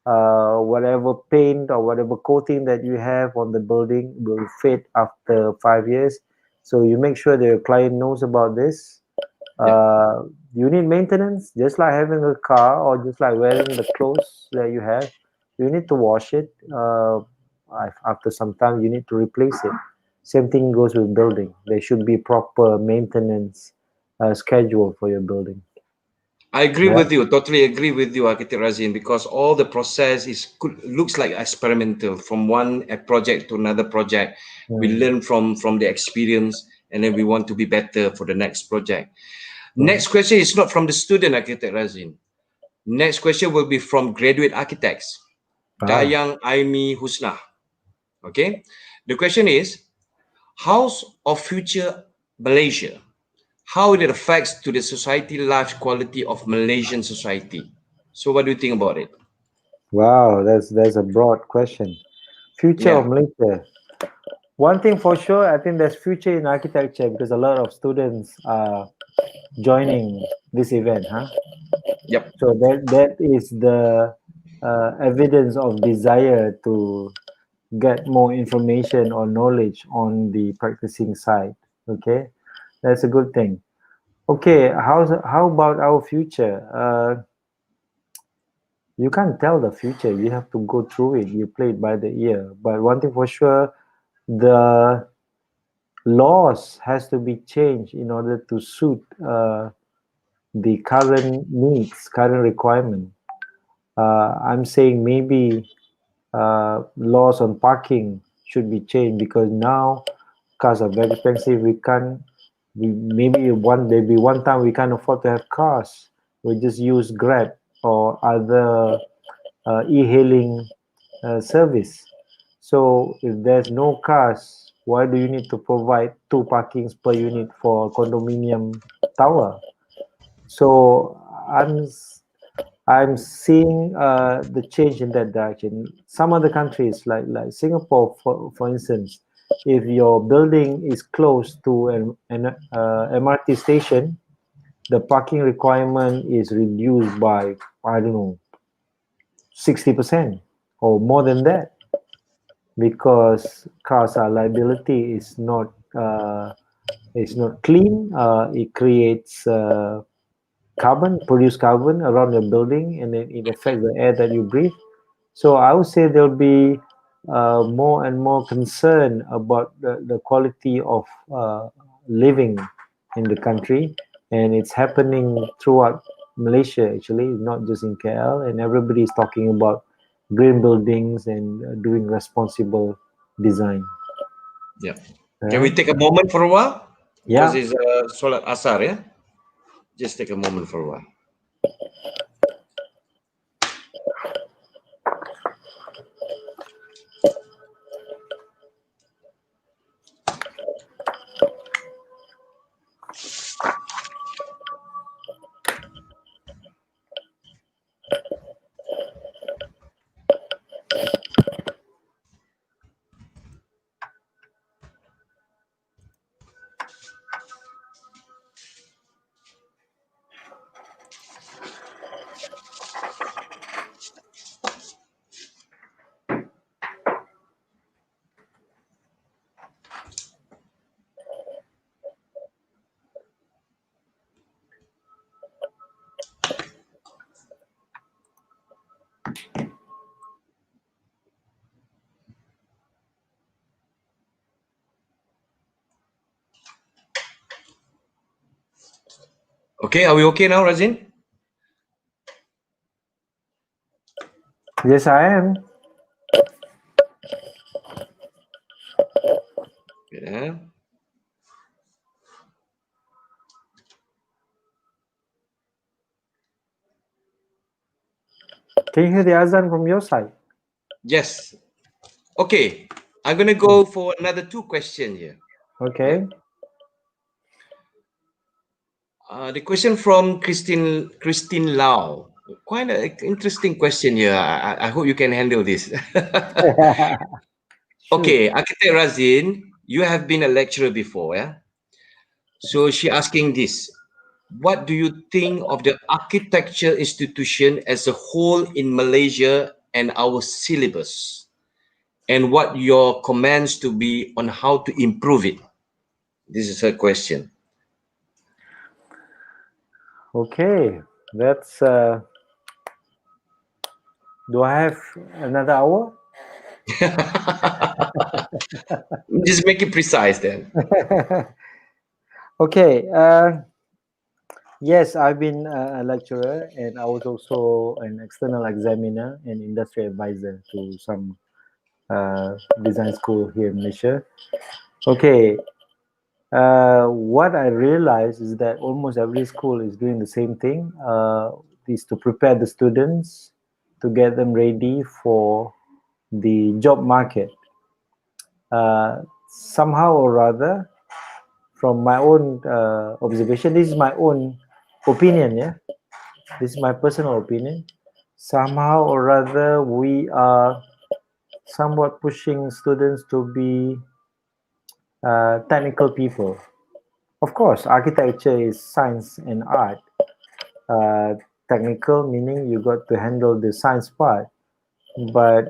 whatever paint or whatever coating that you have on the building will fade after 5 years. So you make sure that your client knows about this. Yeah. You need maintenance, just like having a car or just like wearing the clothes that you have. You need to wash it. After some time, you need to replace it. Same thing goes with building. There should be proper maintenance schedule for your building. I agree Yeah. with you. Totally agree with you, Architect Razin, because all the process looks like experimental from one project to another project. We Mm. learn from the experience, and then we want to be better for the next project. Mm. Next question is not from the student, Architect Razin. Next question will be from graduate architects, Ah. Dayang Aimi Husna. Okay, the question is, House of Future Malaysia, how it affects to the society life quality of Malaysian society. So what do you think about it? Wow, that's a broad question. Future of Yeah. Malaysia. One thing for sure, I think there's future in architecture because a lot of students are joining this event, huh? Yep. So that is the evidence of desire to get more information or knowledge on the practicing side. Okay, that's a good thing. Okay, how about our future? You can't tell the future. You have to go through it. You play it by the ear. But one thing for sure, the laws has to be changed in order to suit the current needs, current requirement. I'm saying maybe laws on parking should be changed because now cars are very expensive. We can't. Maybe one time we can't afford to have cars. We just use Grab or other e-hailing service. So if there's no cars, why do you need to provide 2 parkings per unit for a condominium tower? So I'm seeing the change in that direction. Some other countries, like Singapore, for instance, if your building is close to an MRT station, the parking requirement is reduced by, I don't know, 60% or more than that, because cars are liability is not clean. It creates produce carbon around your building, and then it affects the air that you breathe. So I would say there'll be more and more concern about the quality of living in the country, and it's happening throughout Malaysia actually, not just in KL. And everybody is talking about green buildings and doing responsible design. Yeah. Can we take a moment for a while? Because Yeah. it's Solat Asar, yeah? Just take a moment for a while. Okay, are we okay now, Razin? Yes, I am. Yeah. Can you hear the azan from your side? Yes. Okay, I'm gonna go for another 2 questions here. Okay. The question from Christine Lau. Quite an interesting question here. I hope you can handle this. Shoot. Okay, Architect Razin, you have been a lecturer before, yeah? So she asking this. What do you think of the architecture institution as a whole in Malaysia and our syllabus? And what your comments to be on how to improve it? This is her question. Okay, that's do I have another hour? Just make it precise then. Okay, yes, I've been a lecturer, and I was also an external examiner and industry advisor to some design school here in Malaysia. Okay, what I realized is that almost every school is doing the same thing, is to prepare the students to get them ready for the job market. Somehow or rather, from my own observation, this is my own opinion, yeah, this is my personal opinion. Somehow or rather, we are somewhat pushing students to be technical people. Of course, architecture is science and art. Technical meaning you got to handle the science part, but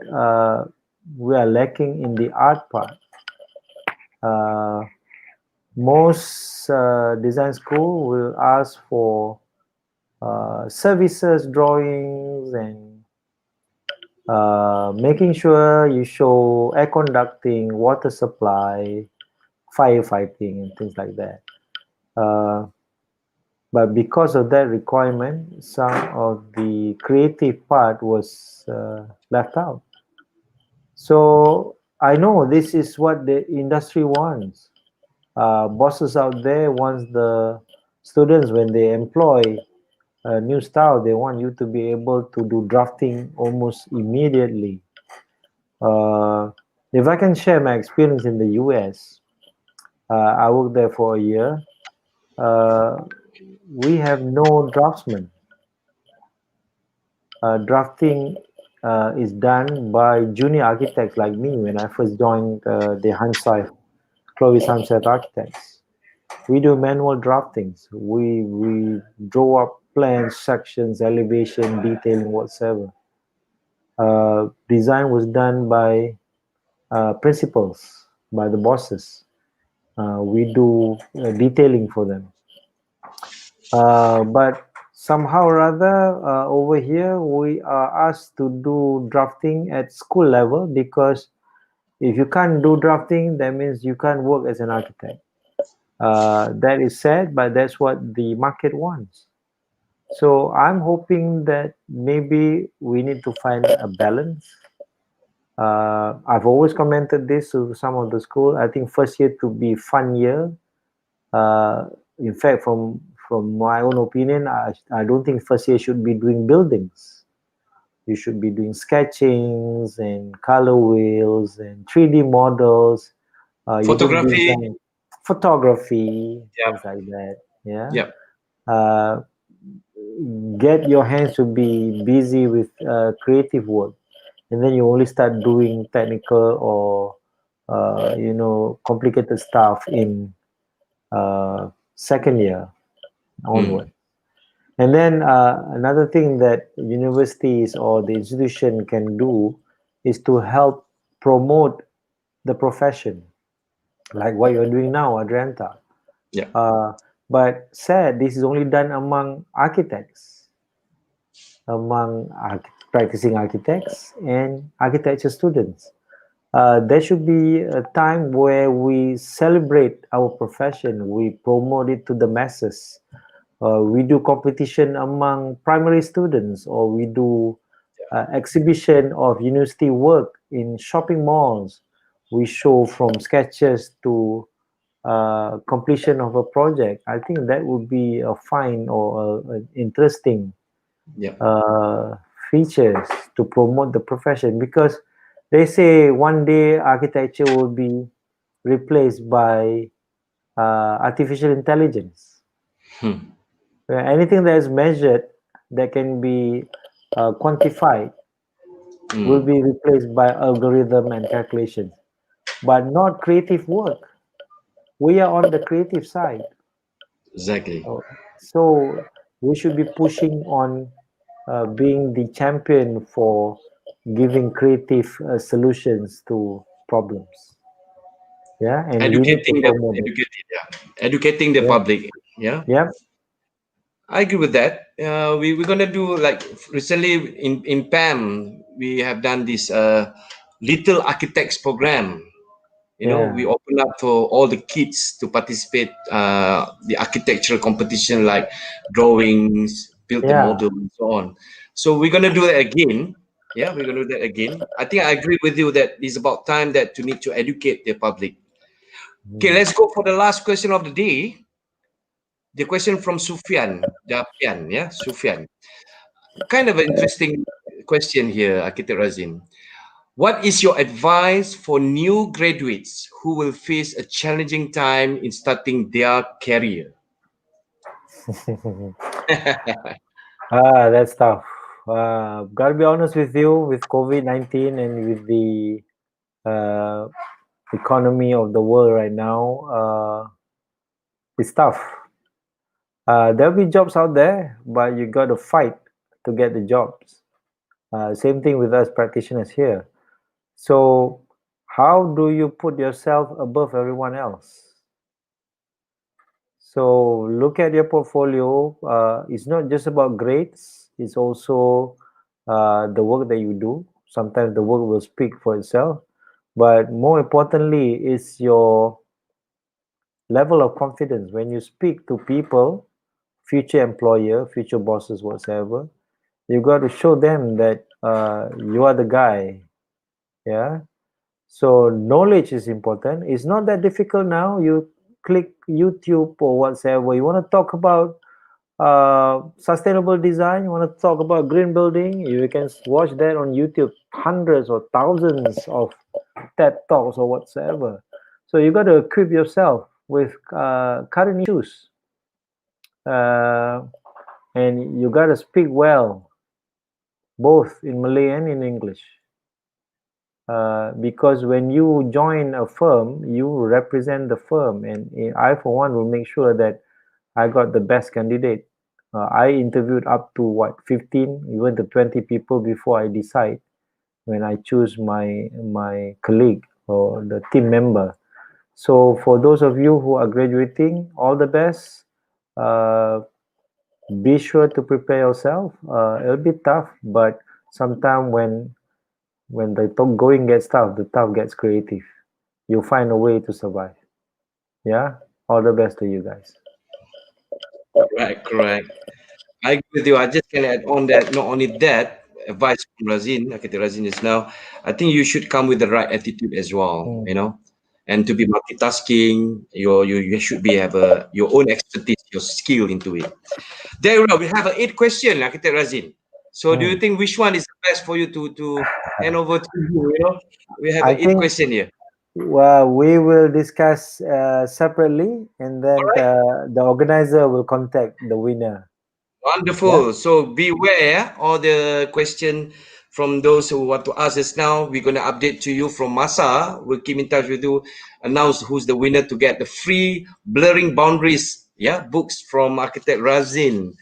we are lacking in the art part. Uh, most design school will ask for services, drawings, and making sure you show air conducting, water supply, firefighting, and things like that. Uh, but because of that requirement, some of the creative part was left out. So I know this is what the industry wants. Bosses out there wants the students when they employ a new staff, they want you to be able to do drafting almost immediately. Uh, if I can share my experience in the US, I worked there for a year. Uh, we have no draftsman. Drafting is done by junior architects like me when I first joined the Hansai, Clovis Hansai Architects. We do manual draftings. We draw up plans, sections, elevation, detailing, whatsoever. Design was done by principals, by the bosses. We do detailing for them. But somehow or other, over here, we are asked to do drafting at school level because if you can't do drafting, that means you can't work as an architect. That is sad, but that's what the market wants. So I'm hoping that maybe we need to find a balance. I've always commented this to some of the school. I think first year to be fun year. Uh, in fact, from my own opinion, I don't think first year should be doing buildings. You should be doing sketchings and color wheels and 3D models. You don't Photography. design photography, Yeah. things like that. Yeah. Yeah. Uh, get your hands to be busy with creative work, and then you only start doing technical or complicated stuff in second year Mm. onward. And then another thing that universities or the institution can do is to help promote the profession, like what you're doing now, Adrianta. Yeah. Uh, but sad, this is only done among architects, among practicing architects and architecture students. There should be a time where we celebrate our profession, we promote it to the masses. We do competition among primary students, or we do exhibition of university work in shopping malls. We show from sketches to completion of a project. I think that would be a fine or an interesting Yeah. uh, features to promote the profession, because they say one day architecture will be replaced by artificial intelligence. Hmm. Anything that is measured, that can be quantified, will Mm. be replaced by algorithm and calculations, but not creative work. We are on the creative side. Exactly. So we should be pushing on being the champion for giving creative solutions to problems. Yeah, and we need to promote it. Educating the Yeah, public. Yeah. yeah, I agree with that. We're gonna do like recently in PAM we have done this little architects program. You know, yeah, we open up for all the kids to participate the architectural competition like drawings, build the yeah. model, and so on. So we're gonna do that again. Yeah, we're gonna do that again. I think I agree with you that it's about time that you need to educate the public. Okay, Hmm. let's go for the last question of the day. The question from Sufyan, Japian, yeah, Sufyan. Kind of an interesting question here, Architect Razin. What is your advice for new graduates who will face a challenging time in starting their career? That's tough. Gotta be honest with you, with COVID-19 and with the uh, economy of the world right now, it's tough. There'll be jobs out there, but you got to fight to get the jobs. Same thing with us practitioners here. So how do you put yourself above everyone else? So look at your portfolio. It's not just about grades. It's also the work that you do. Sometimes the work will speak for itself. But more importantly, is your level of confidence when you speak to people, future employer, future bosses, whatsoever. You got to show them that you are the guy. Yeah. So knowledge is important. It's not that difficult now. You click YouTube or whatsoever. You want to talk about sustainable design. You want to talk about green building. You can watch that on YouTube. Hundreds or thousands of TED talks or whatsoever. So you got to equip yourself with current issues, and you got to speak well, both in Malay and in English. Because when you join a firm, you represent the firm, and I, for one, will make sure that I got the best candidate. I interviewed up to 15, even to 20 people before I decide when I choose my colleague or the team member. So for those of you who are graduating, all the best. Be sure to prepare yourself. It'll be tough, but sometimes when the going gets tough, the tough gets creative. You'll find a way to survive. Yeah. All the best to you guys. Right, correct. I agree with you. I just can add on that not only that, advice from Razin, Architect Razin is now, I think you should come with the right attitude as well, Mm. you know, and to be multitasking, you should be have your own expertise, your skill into it. There we go. We have an 8 question, Architect Razin. So do you Mm. think which one is the best for you to hand over to you, you know? We have I an eight think question here. we will discuss separately, and All then right. the organizer will contact the winner. Yeah. Wonderful. So beware all the question from those who want to ask us now. We're going to update to you from Masa. We'll keep in touch with you, announce who's the winner to get the free Blurring Boundaries, yeah, books from Architect Razin.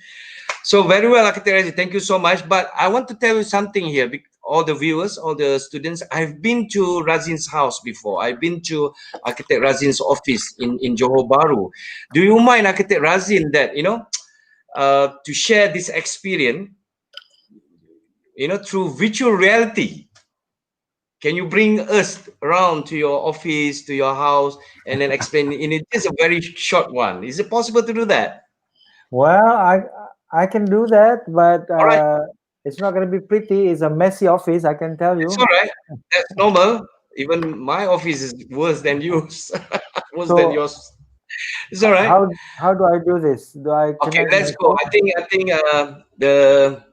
So very well, Architect Razin. Thank you so much. But I want to tell you something here. All the viewers, all the students, I've been to Razin's house before. I've been to Architect Razin's office in Johor Bahru. Do you mind, Architect Razin, that, to share this experience, through virtual reality? Can you bring us around to your office, to your house, and then explain in it? Just a very short one. Is it possible to do that? Well, I can do that, but All right, it's not going to be pretty. It's a messy office, I can tell it's you. all right. That's normal. Even my office is worse than yours, worse than So yours. It's all right. how do I do this? Do I Okay, connect let's my go. phone? I think the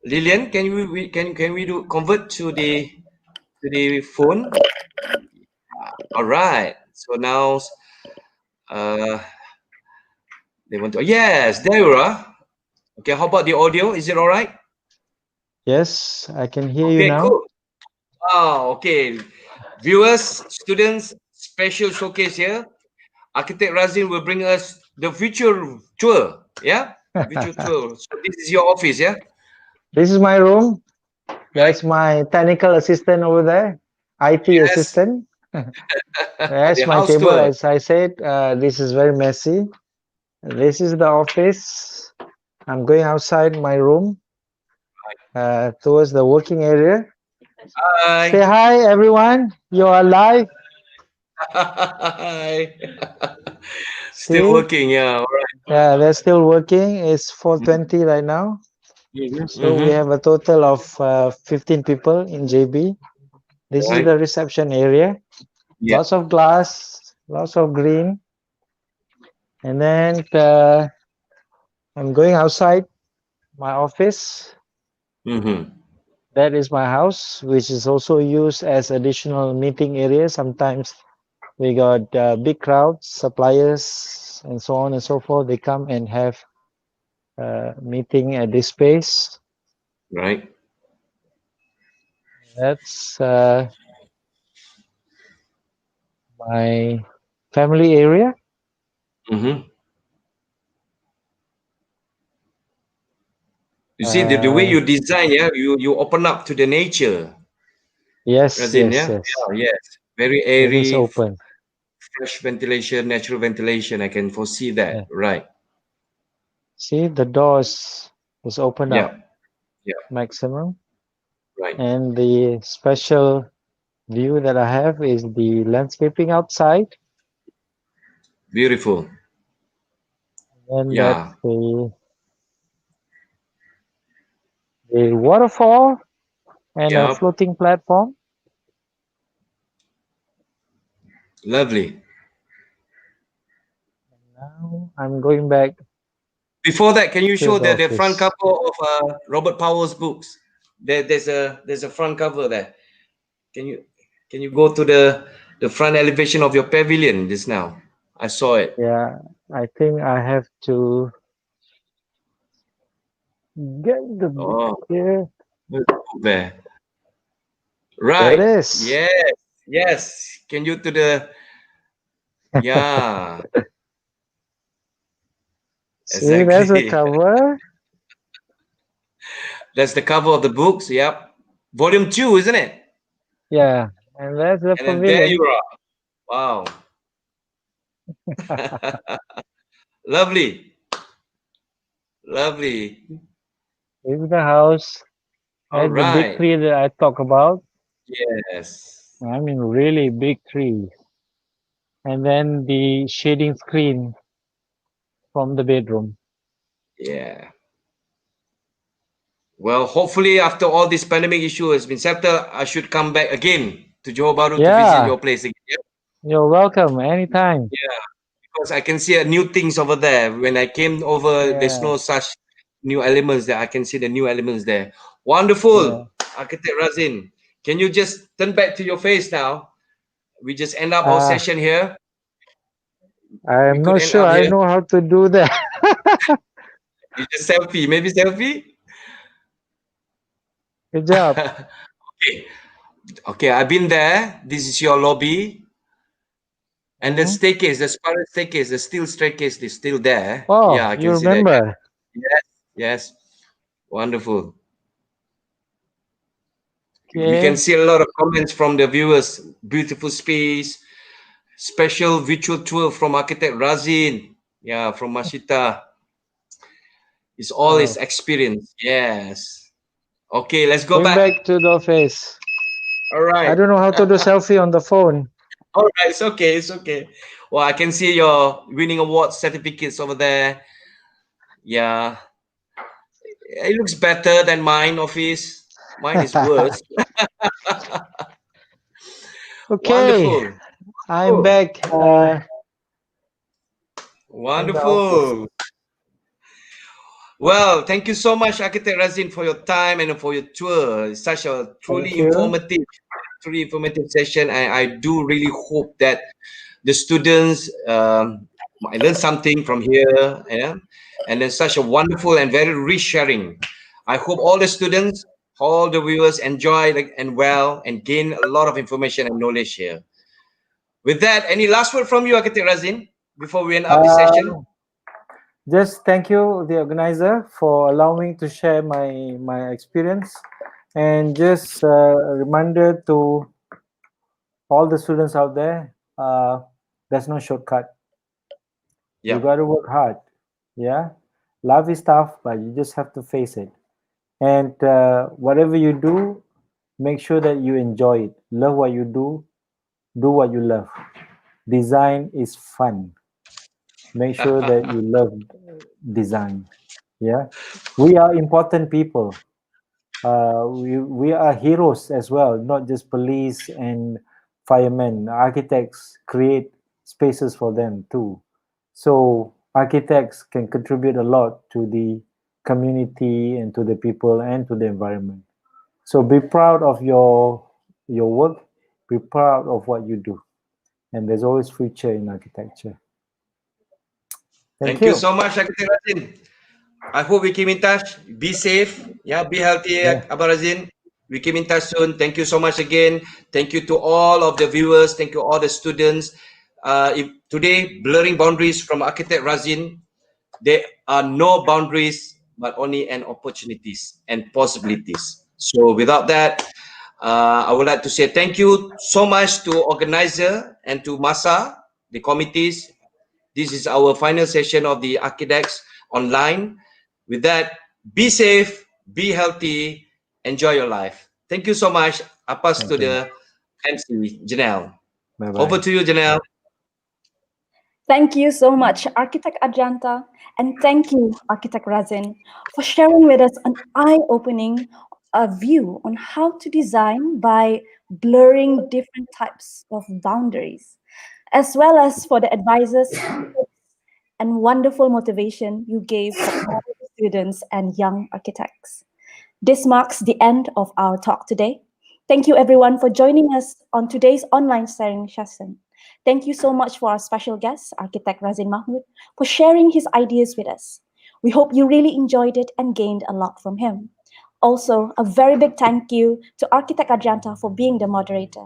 Lillian, can we do convert to the phone? All right. So now uh they want to, yes, there you are. Okay, how about the audio? Is it all right? Yes, I can hear you Okay, now. cool. Okay. Viewers, students, special showcase here. Architect Razin will bring us the virtual tour. Yeah? Virtual tour. So this is your office, yeah? This is my room. Right? That's my technical assistant over there, IT Yes. assistant. That's The my house table. tour. As I said, this is very messy. This is the office. I'm going outside my room towards the working area. Say Hi. hi, everyone. You're alive. Hi. Still See? working, yeah. All right. Yeah, they're still working. It's 4:20 right now. Mm-hmm. So we Mm-hmm. have a total of 15 people in JB. This is Right. the reception area. Yeah. Lots of glass, lots of green. And then I'm going outside my office. Mm-hmm. That is my house, which is also used as additional meeting area. Sometimes we got big crowds, suppliers, and so on and so forth. They come and have meeting at this space. Right. That's my family area. Mm-hmm. You see the way you design, yeah, you open up to the nature, Yes, Razin, yes, yeah? yes. Yeah, yes. Very It is airy, open. fresh ventilation, natural ventilation. I can foresee that. Yeah. Right. See, the doors is open up Yeah. Yeah. maximum, Right. and the special view that I have is the landscaping outside, Beautiful. and that's Yeah. the waterfall and a Yeah. floating platform. Lovely. Now I'm going back Before that, can you to show the the front office. cover of Robert Powell's books? There's a front cover there. Can you go to the front elevation of your pavilion just now? I saw it. Yeah, I think I have to get the book Oh, here. there's a book there. There it Right. is. Yes. Yes. Can you to the yeah, See, there's a exactly. cover. That's the cover of the books. Yep. Volume 2, isn't it? Yeah, and there's the And then there pavilion. you are. Wow. Lovely. Lovely. This is the house. All There's the big right. tree that I talk about. Yes. I mean, really big tree. And then the shading screen from the bedroom. Yeah. Well, hopefully after all this pandemic issue has been settled, I should come back again to Johor Bahru to visit Yeah, your place again. Yeah. you're welcome anytime. Yeah. Because I can see new things over there. When I came over, there's Yeah, no such new elements there. I can see the new elements there. yeah. Wonderful, Architect Razin. Can you just turn back to your face now? We just end up our Uh, session here. We I'm could not end sure up I here. know how to do that. You just selfie, maybe selfie. Good job. Okay. Okay, I've been there. This is your lobby. And the Hmm. staircase, the spiral staircase, the steel staircase is still there. Oh, Yeah, I you can see that. remember? Yes, yes. Wonderful. We can Okay. see a lot of comments from the viewers. Beautiful space, special virtual tour from Architect Razin. Yeah, from Mashita. It's all his Oh, experience. Yes. Okay, let's go going back. back to the office. All I right. don't know how to do selfie on the phone. All right, it's okay. It's okay. Well, I can see your winning award certificates over there. Yeah, it looks better than mine office. Mine is worse. Okay, Wonderful. I'm Oh, back in the office. wonderful. Well, thank you so much, Architect Razin, for your time and for your tour. It's such a Thank you. truly informative session. I do really hope that the students might learn something from here. Yeah? And then such a wonderful and very rich sharing. I hope all the students, all the viewers enjoy and well and gain a lot of information and knowledge here. With that, any last word from you, Architect Razin, before we end up this session? Uh, just thank you, the organizer, for allowing me to share my experience, and just a reminder to all the students out there: there's no shortcut. You Yeah. got to work hard. Yeah, life is tough, but you just have to face it. And whatever you do, make sure that you enjoy it. Love what you do what you love. Design is fun. Make sure that you love design. Yeah, we are important people. We are heroes as well, not just police and firemen. Architects create spaces for them too. So architects can contribute a lot to the community and to the people and to the environment. So be proud of your work. Be proud of what you do. And there's always future in architecture. Thank Thank you you. so much, Architect Razin. I hope we keep in touch. Be safe. Yeah, be healthy, Yeah. Abarazin. We keep in touch soon. Thank you so much again. Thank you to all of the viewers. Thank you all the students. Today, blurring boundaries from Architect Razin. There are no boundaries but only an opportunities and possibilities. So without that, I would like to say thank you so much to organizer and to Masa, the committees. This is our final session of the ARCHIDEX Online. With that, be safe, be healthy, enjoy your life. Thank you so much. I pass Thank to you. the MC, Janelle. Bye-bye. Over to you, Janelle. Thank you so much, Architect Ajanta, and thank you, Architect Razin, for sharing with us an eye-opening view on how to design by blurring different types of boundaries, as well as for the advisors and wonderful motivation you gave for all the students and young architects. This marks the end of our talk today. Thank you everyone for joining us on today's online sharing session. Thank you so much for our special guest, Architect Razin Mahmood, for sharing his ideas with us. We hope you really enjoyed it and gained a lot from him. Also, a very big thank you to Architect Ajanta for being the moderator.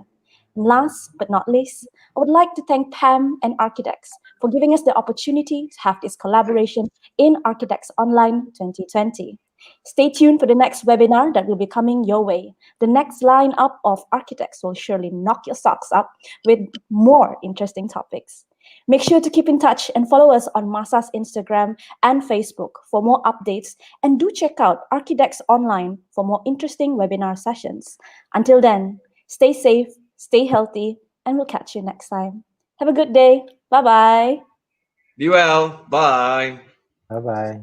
And last but not least, I would like to thank Pam and Architects for giving us the opportunity to have this collaboration in Architects Online 2020. Stay tuned for the next webinar that will be coming your way. The next lineup of architects will surely knock your socks up with more interesting topics. Make sure to keep in touch and follow us on Masa's Instagram and Facebook for more updates, and do check out ARCHIDEX Online for more interesting webinar sessions. Until then, stay safe, stay healthy, and we'll catch you next time. Have a good day. Bye-bye. Be well. Bye. Bye-bye.